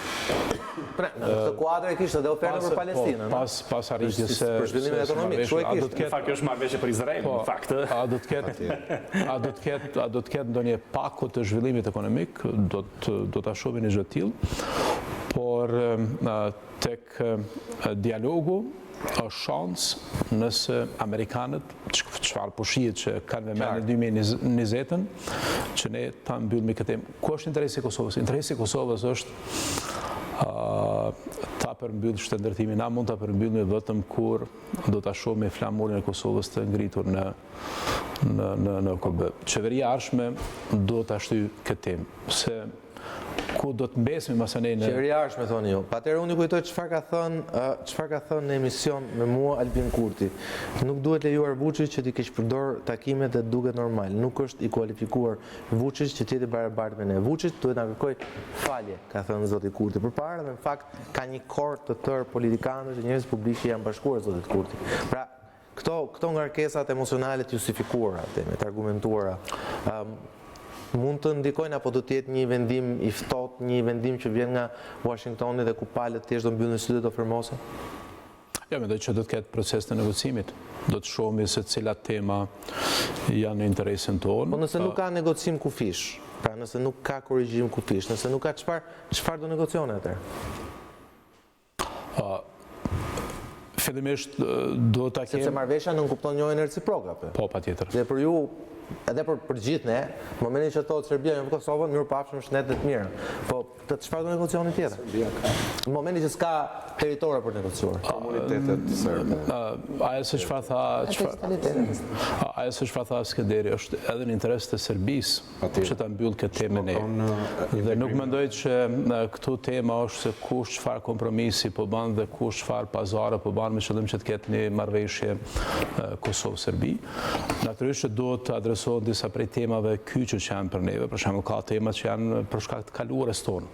Në këtë kuadër e kishte edhe ofertën për Palestinën. Pas arritjes së zhvillimit ekonomik, kjo e kishte. Në fakt kjo është marrëveshje për Izrael, në fakt. A do të ketë ndonjë paku të zhvillimit ekonomik, do ta shohim një gjë të tillë. por tek dialogu është shans nëse Amerikanët, çfarë po shihet që kanë vëmendje 2020-ën, që ne ta mbyllim këtë temë. Ku është interesi i Kosovës? Interesi i Kosovës është ta përmbyll shtetërtimin. Na mund ta përmbyllim vetëm kur do ta shohim flamurin e Kosovës të ngritur në OKB. Qeveria ardhshme do ta shtyjë këtë temë, se ku do të mbesmi masane në... Qeveria ardhshme, thoni ju. Atëherë unë kujtoj çfarë ka thënë në emision me mua Albin Kurti. Nuk duhet lejuar Vučić që t'i keq përdor takimet dhe duket normal. Nuk është i kualifikuar Vučić që t'jeti barabartë me ne. Vučić duhet na kërkoj falje, ka thënë zoti Kurti. Përpara dhe në fakt ka një korë të tërë politikanësh dhe njerëz publik që janë bashkuar zotit Kurti. Pra, këto ngarkesat emocionale të justifikuara, të argumentuara, mund të ndikojnë apo do të jetë një vendim i ftohtë, një vendim që vjen nga Washingtoni dhe ku palët thjesht do mbyllin sytë do fermosen? Ja, mendoj që do të ketë proces të negocimit. Do të shohim se cilat tema janë në interesin tonë. Po nëse nuk ka negocim kufish, pra nëse nuk ka korrigjim kufish, nëse nuk ka çfarë do negocione atëherë? Fillimisht do ta kem... Sepse marrëveshja nuk kupton njërin reciprok apo? Po, patjetër. Dhe për ju, edhe për gjithë ne, në momentin që thotë Serbia në Kosovën, mirupafshim, shtetet të mira. Po çfarë do negocioni tjetër? Në momentin që s'ka territora për negociuar. Komunitetet serbe. Ajo se çfarë tha Skënderi është edhe në interes të Serbisë që ta mbyll këtë temë ne. Dhe nuk mendoj që këtu tema është se kush çfarë kompromisi po bën dhe kush çfarë pazare po bën me qëllim që të ketë një marrëveshje Kosovë-Serbi. Natyrisht që duhet të adresohen disa prej temave kyçe që janë për neve. Për shembull, ka tema që janë për shkak të kaluarës tonë.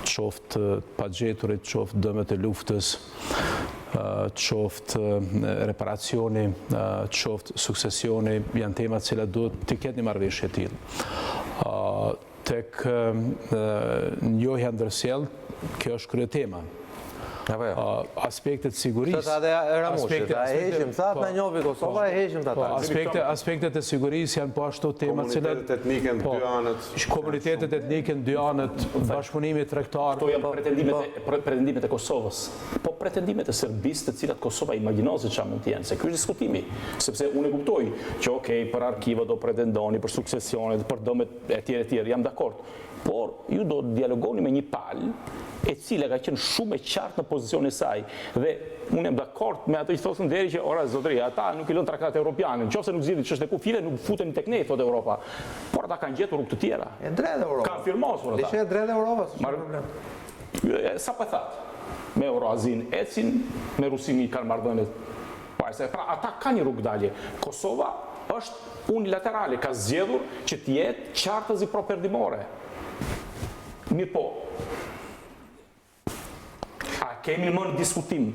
Qoftë pagjeturit, qoftë dëmet e luftës, qoftë reparacioni, qoftë suksesioni, janë tema të cilat duhet të ketë një marrëveshje e tillë. Tek njohja ndërsjellë, kjo është kryetema. Aspektet sigurisë... Sot edhe Ramushit, a heqim, sa të në njohë Kosova, e heqim të ata. Aspektet e sigurisë janë po ashtu tema cilat... Komunitetet etnike në dy anët. Komunitetet etnike në dy anët, bashkëpunimi tregtar. Këto janë pretendimet e Kosovës. Po pretendimet e Serbisë të cilat Kosova imagjinon se çfarë mund të jenë, se ky është diskutimi. Sepse unë e kuptoj që okej, për arkiva do pretendoni, për suksesionet, për dëmet e tjerë, jam dakord. Por ju do dialogoni me një palë e cila ka qenë shumë e qartë në pozicionin e saj. Dhe unë jam dakord me ato që thosin deri që ora zotëri, ata nuk i lënë traktatet europiane. Nëse nuk zgjidhin çështën e kufile, nuk futeni tek ne, thotë Europa. Por ata kanë gjetur rrugë të tjera. E drejtë Europa. Kanë firmosur ata. Dhe e drejtë Europa, s'ka problem. Sa po thatë? Me Euroazin ecin, me Rusin kanë marrëdhëniet. Pra ata kanë një rrugë dalje. Kosova është unilaterale, ka zgjedhur që të jetë qartëzi properdimore. Mirë po, a kemi më në diskutim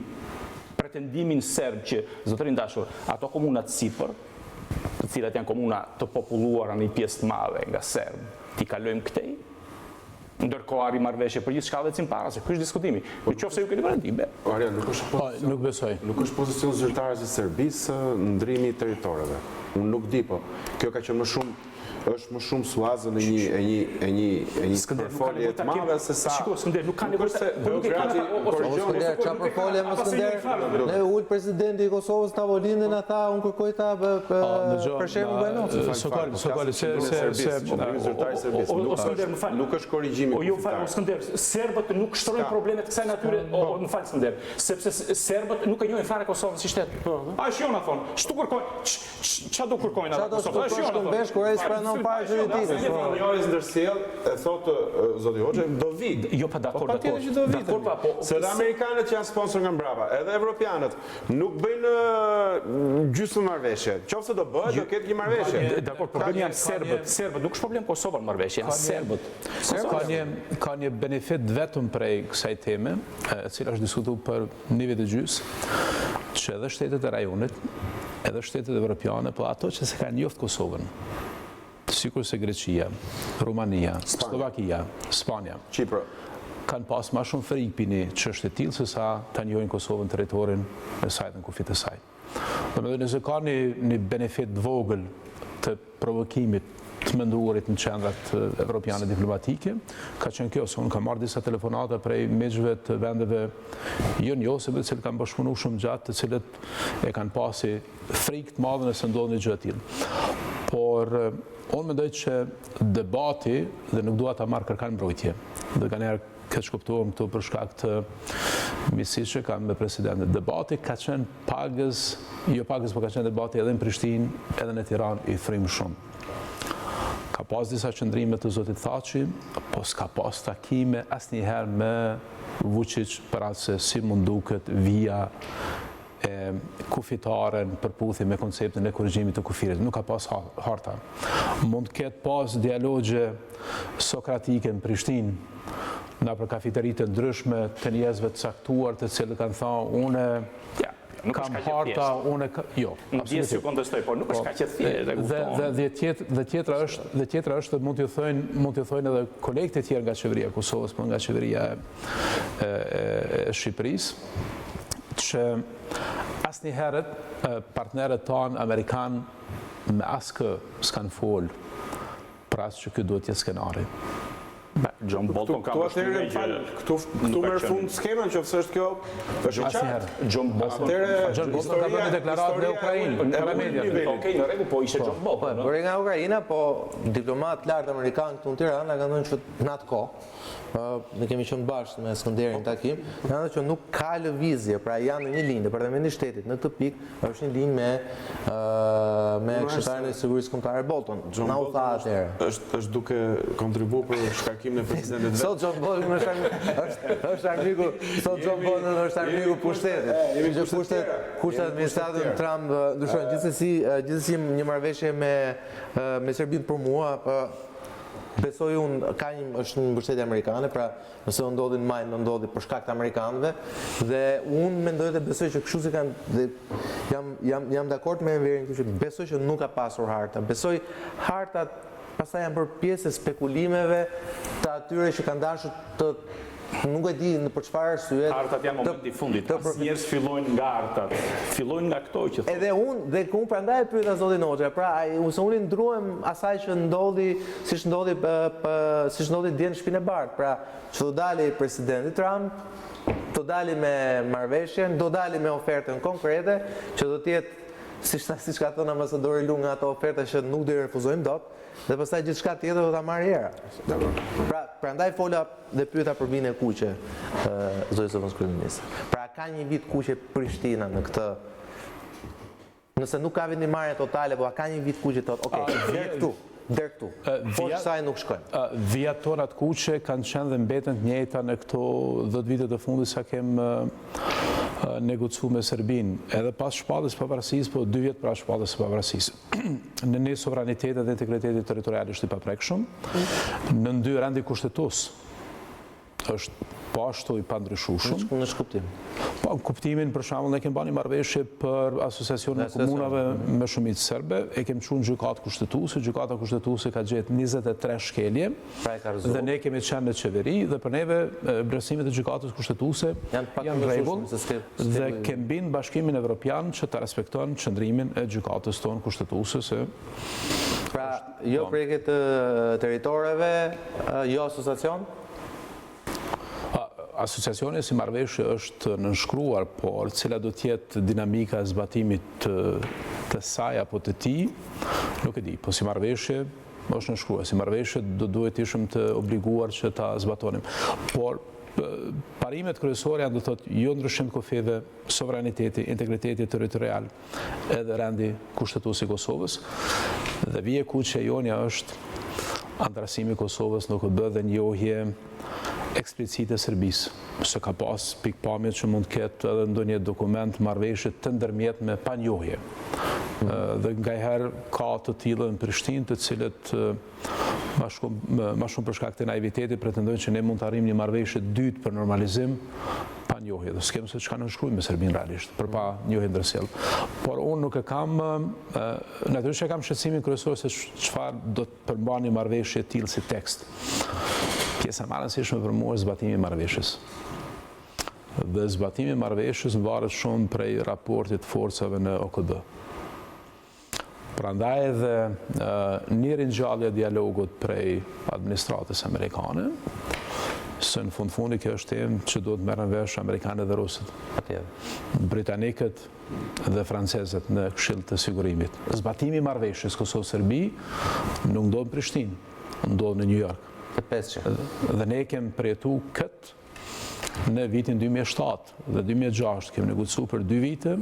pretendimin serb që, zotërin dashur, ato komunat sipër, të cilat janë komuna të populluara në një pjesë të madhe nga serb, t'i kalojmë këtej? Ndërkohë arri marrëveshje për gjithë shka dhe cimë para, se ky është diskutimi. Në qoftë se ju keni pretendime. Arja, nuk besoj. Nuk është pozicion zyrtare i Serbisë ndrimi i territoreve. Unë nuk di, po kjo ka qenë është më shumë suazë në një përfolje të madhe se sa... Shiko, Skënder, nuk ka nevojë se... Skënder, qa përfolje më Skënder? Ne ullë presidenti i Kosovës tavolinë dhe në tha, unë kërkoj ta përshemë bëjnë. Sokoli, nuk është korrigjimi. Jo, Skënder, serbët nuk shtrojnë problemet kësaj natyre, më falë Skënder, sepse serbët nuk e njohin fare Kosovën si shtetë. A shiona thonë, ç'tu kërkojnë, ç'a do kërkojnë ata Kosovë? Njëris ndërsjell e thotë zoti Hoxhaj do vi. Jo pa dakord. Se edhe amerikanët që janë sponsor nga mbrapa, edhe evropianët nuk bëjnë gjysmë marrëveshje. Qofse do bëhet, do ketë një marrëveshje. Dakord, problemi janë serbët. Serbët nuk është problem Kosova në marrëveshje, janë serbët. Ka një benefit vetëm prej kësaj teme, e cila është diskutuar për një vit e gjys, që edhe shtetet e rajonit, edhe shtetet evropiane, po ato që se kanë njoftë Kosovën, sikur se Greqia, Rumania, Slovakia, Spanja, Çipër, kanë pas ma shumë frikë për një çështje tillë se sa ta njohin Kosovën territorin e saj dhe në kufit e saj. Domethënë nëse ka një benefit vogël të provokimit të menduarit në qendrat evropiane diplomatike, ka qenë kjo, se unë kam marrë disa telefonata prej mexhve të vendeve jo njoseve, të cilët kanë bashkëpunu shumë gjatë, të cilët e kanë pasi frikë të madhe nëse ndodhë një gjë e tillë. Por unë mendoj që debati, dhe nuk dua ta marr kërkan mbrojtje, dhe kanë këtë shkuptuam këtu për shkak të misisë që kam me presidentin. Debati ka qenë pagës, jo pagës, po ka qenë debati edhe në Prishtinë, edhe në Tiranë i thrymë shumë. Ka pas disa qëndrime të zotit Thaçi, po s'ka pas takime asnjëherë me Vučić për atë se si mund duket via kufitaren përputhje me konceptin e korrigjimit të kufirit. Nuk ka pas harta. Mund ketë pas dialogje sokratike në Prishtinë, nga për kafeteritë ndryshme të njerëzve të caktuar të cilët kanë thënë unë kam harta, unë jo. Nuk di se kontestoj, por nuk është kaq e thjeshtë. Dhe tjetra është mund t'ju thojnë edhe kolegët e tjerë nga qeveria e Kosovës, por nga qeveria e Shqipërisë, që asnjëherë partnerët tanë amerikanë me askë s'kanë folë për asë që ky duhet jetë skenari. John Bolton ka Këtu merr fund skemën që është kjo. John Bolton ka bërë deklaratë në Ukrainë, në mediat. Okej, në rregull, po ishte John Bolton. Bëri nga Ukraina, po diplomat lart amerikan këtu në Tiranë kanë thënë që në atë kohë, ne kemi qenë bashkë me Skënderin takim, kanë thënë që nuk ka lëvizje, pra janë në një linjë, Departamenti i Shtetit në këtë pikë është një linjë me këshilltarin e sigurisë kombëtare Bolton. Na u tha atëherë. Është duke kontribuar për shkarkimin e presidentit vet. Sot John Bolton është armiku, sot John Bolton është armiku pushtetit. Kushtet administratën Trump ndryshojnë. Gjithsesi një marrëveshje me Serbinë për mua, besoj unë, është një mbështetje amerikane, pra nëse do ndodhi në maj, do ndodhi për shkak të amerikanëve, dhe unë mendoj dhe besoj që kështu si kanë, dhe jam dakord me Enverin këtu që besoj që nuk ka pasur harta. Besoj hartat pastaj janë për pjesë e spekulimeve të atyre që kanë dashur të nuk e di në për çfarë arsye. Hartat janë momenti i fundit. Njerëz fillojnë nga hartat. Fillojnë nga këto që thonë. Edhe unë prandaj e pyeta zotin Hoxha, pra se unë ndruhem asaj që ndodhi, siç ndodhi dje në Shtëpinë e Bardhë. Pra, që do dali presidenti Trump, do dali me marrëveshjen, do dali me ofertën konkrete, që do të jetë siç ka thënë ambasadori Lu nga ato oferta që nuk do i refuzojmë dot, dhe pastaj gjithçka tjetër do ta marrë era. Pra, prandaj fola dhe pyeta për vinë e kuqe zotës Zëvendëskryeministri. Pra ka një vit kuqe Prishtina në këtë. Nëse nuk ka vendimarrje totale, po ka një vit kuqe tot. Okej, deri këtu. Por kësaj nuk shkojnë. Vijat tona të kuqe kanë qenë dhe mbeten të njëjta në këto 10 vite të fundit sa kem negociuar me Serbinë, edhe pas shpalljes së pavarësisë, po 2 vjet pas shpalljes së pavarësisë. Në një sovranitetet dhe integriteti territorial është i paprekshëm, në 2 rendi kushtetues është po ashtu i pandryshueshëm. Në shkuptim. Po, kuptimin, për shembull, ne kemi bani marrëveshje për asociacionin e komunave me shumicë serbe, e kemi çuar në gjykatë kushtetuese, gjykata kushtetuese ka gjetë 23 shkelje, dhe ne kemi qenë në qeveri, dhe për neve vlerësimet e gjykatës kushtetuese janë rregull, dhe kemi bindë Bashkimin Evropian që ta respekton qëndrimin e gjykatës tonë kushtetuese. Pra, jo prekje të territoreve, jo asociacion? Asociacioni si marrëveshje është nënshkruar, por cila do të jetë dinamika e zbatimit të saj apo të tij, nuk e di, po si marrëveshje është nënshkruar, si marrëveshje duhet ishim të obliguar që ta zbatonim. Por parimet kryesore janë do të thotë jo ndryshim të kufijve, sovraniteti, integriteti territorial, edhe rendi kushtetues i Kosovës, dhe vije kuqe jonja është antarësimi i Kosovës nuk u bë dhe njohje eksplicite e Serbisë, se ka pas pikpamjet që mund ketë edhe ndonjë dokument marrëveshje të ndërmjet me panjohje. Dhe ngaherë ka të tilla në Prishtinë, të cilët ma shumë për shkak të naivitetit pretendojnë që ne mund të arrijmë një marrëveshje dytë për normalizim pa njohje. Dhe s'kem se çka nënshkruajmë me Serbinë realisht, për pa njohje ndërsjellë. Por unë nuk e kam, natyrisht e kam shqetësimin kryesor se çfarë do të përmbajë një marrëveshje e tillë si tekst. Pjesa më e rëndësishme për mua është zbatimi i marrëveshjes. Dhe zbatimi i marrëveshjes varet shumë prej raportit të forcave në OKB. Prandaj edhe një ringjallje dialogut prej administratës amerikane, se në fundi kjo është temë që duhet merren vesh amerikanët dhe rusët, britanikët dhe francezët në Këshill të Sigurimit. Zbatimi i marrëveshjes Kosovë-Serbi nuk ndodh në Prishtinë, ndodh në New York. Dhe ne kemi përjetuar këtë në vitin 2007 dhe 2006, kemi negociuar për 2 vite.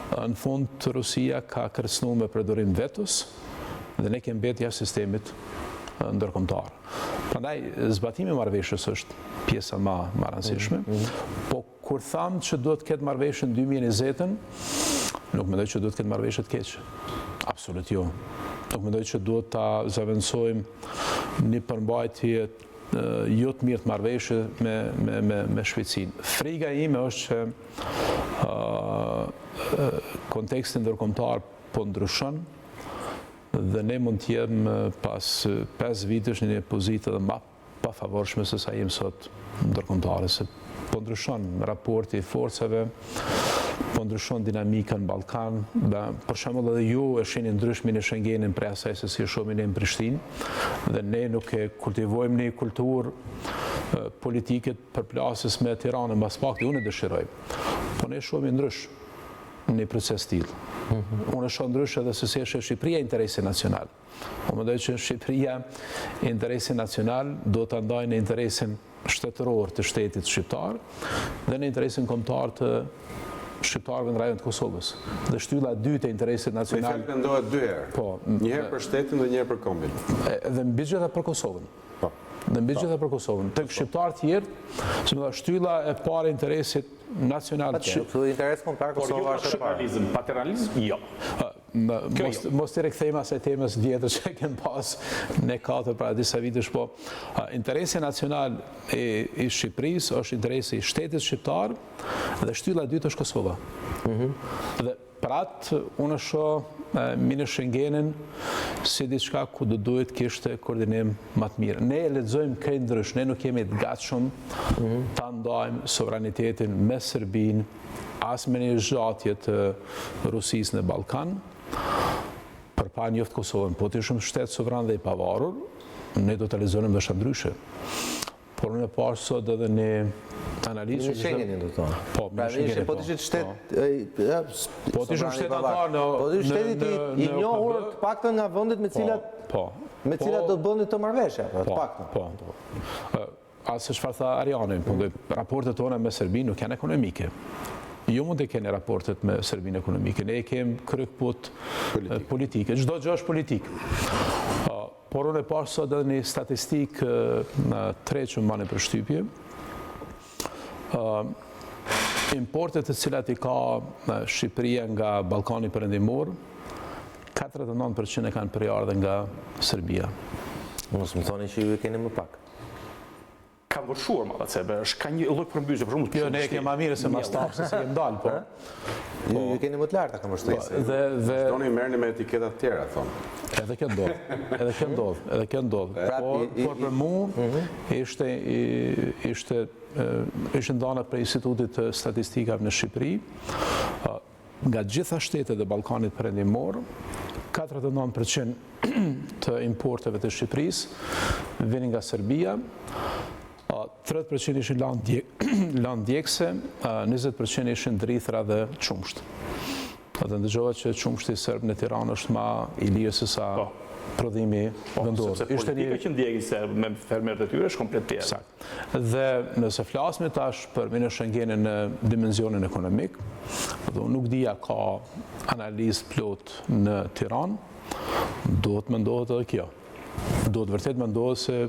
Në fund Rusia ka kërcënuar me përdorim vetës dhe ne kemi mbet jashtë sistemit ndërkombëtar. Prandaj zbatimi i marrëveshjes është pjesa më e rëndësishme, po kur tham që duhet të ketë marrëveshje në 2020-ën, nuk mendoj që duhet të ketë marrëveshje të keqe. Absolutisht jo. Nuk mendoj që duhet ta zëvendësojmë një përmbajtje jo të mirë të marrëveshje me Shqipërinë. Frika ime është që konteksti ndërkombëtar po ndryshon dhe ne mund të jemi pas 5 vitesh në një pozitë edhe më pafavorshme se sa jemi sot ndërkombëtare, se po ndryshon raporti i forcave, po ndryshon dinamika në Ballkan. Për shembull edhe ju e shihni ndrysh Mini-Shengenin prej asaj se si e shohim ne në Prishtinë dhe ne nuk e kultivojmë një kulturë politike përplasjes me Tiranën, mbas pakti unë e dëshiroj. Po ne shohim ndrysh në një proces tillë. Unë e shoh ndryshe edhe se si është Shqipëria interesi nacional. Unë mendoj që Shqipëria interesi nacional do ta ndajë në interesin shtetëror të shtetit shqiptar dhe në interesin kombëtar të shqiptarëve në rajon të Kosovës. Dhe shtylla e dytë e interesit nacional mendohet 2 herë. Po, një herë për shtetin dhe një herë për kombin. Dhe mbi gjitha për Kosovën. Dhe mbi gjitha për Kosovën. Tek shqiptarë tjerë, si më thonë, shtylla e parë e interesit nacional interes kombëtar Kosova është paternalizëm. Paternalizëm? Jo. Mos të rikthejmë asaj temës vjetër që kem pas në 4 para disa vitesh, po interesi nacional i Shqipërisë është interesi i shtetit shqiptar dhe shtylla e dytë është Kosova. Dhe për atë unë shoh Mini-Shengenin si diçka ku do duhet kishte koordinim më të mirë. Ne e lexojmë krejt ndrysh, ne nuk jemi të gatshëm ta ndajmë sovranitetin me Serbinë, as me një zhatje të Rusisë në Ballkan, për pa njoftë Kosovën, po të ishim shtet sovran dhe i pavarur, ne do të lexojmë vesh ndryshe. Por unë e parë sot edhe një analizë. Mini-Shengenin do të thonë. Po, Mini-Shengenin. Po të ishit shtet po të ishim shtet antar në po të ishit shtetit i njohur të paktën nga vendet me cilat do të bënin të marrëveshje, të paktën. Po. Asë çfarë tha Ariani, raportet tona me Serbinë nuk janë ekonomike. Jo mund të keni raportet me Serbinë ekonomike, ne kemi kryqëput politike. Çdo gjë është politik. Por unë e parë sot edhe një statistikë në 3 që më bane për shtypje. Importet të cilat i ka Shqipëria nga Ballkani Perëndimor, 49% e kanë përardhur nga Serbia. Mos më thoni që ju e keni më pak. Ka vëshuar më atë sebe, është ka një lloj përmbysje, për shembull. Jo, ne e kemi më mirë se mas tapë se si kemi dalë, po. Ju keni më të larta kam vështirësi. Dhe doni merrni me etiketat të tjera, thonë. Edhe kjo ndodh. Por për mua ishte ndana për Institutit të Statistikave në Shqipëri, nga gjitha shtetet e Ballkanit Perëndimor, 49% të importeve të Shqipërisë vinin nga Serbia, 30% ishin lanë djegëse, 20% ishin drithra dhe qumsht. Dhe ndëgjova që qumshti serb në Tiranë është ma i lirë se sa prodhimi vendor. Sepse politika që ndjegin serb me fermerët e tyre është komplet tjerë. Dhe nëse flasme tash për Mini-Shengenin në dimenzionin ekonomik, nuk dija ka analizë plot në Tiranë, duhet mendohet edhe kjo. Duhet vërtet mendohet se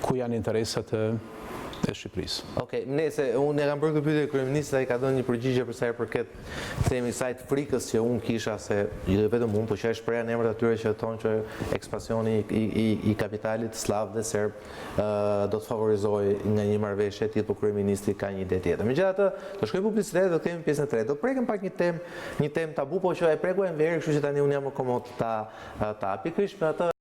ku janë interesat e Shqipërisë. Okej, nëse unë e kam bërë këtë pyetje kryeministrit, ai ka dhënë një përgjigje për sa i përket themi kësaj të frikës që unë kisha se jo vetëm unë, por që është shprehja në emër të atyre që thonë që ekspansioni i kapitalit slav dhe serb do të favorizojë nga një marrëveshje e tillë, por kryeministri ka një ide tjetër. Megjithatë, do shkojmë publicitet, do të kemi pjesën e tretë. Do prekem pak një temë tabu, po që e preku Enveri, kështu që tani unë jam më komod ta pikërisht me atë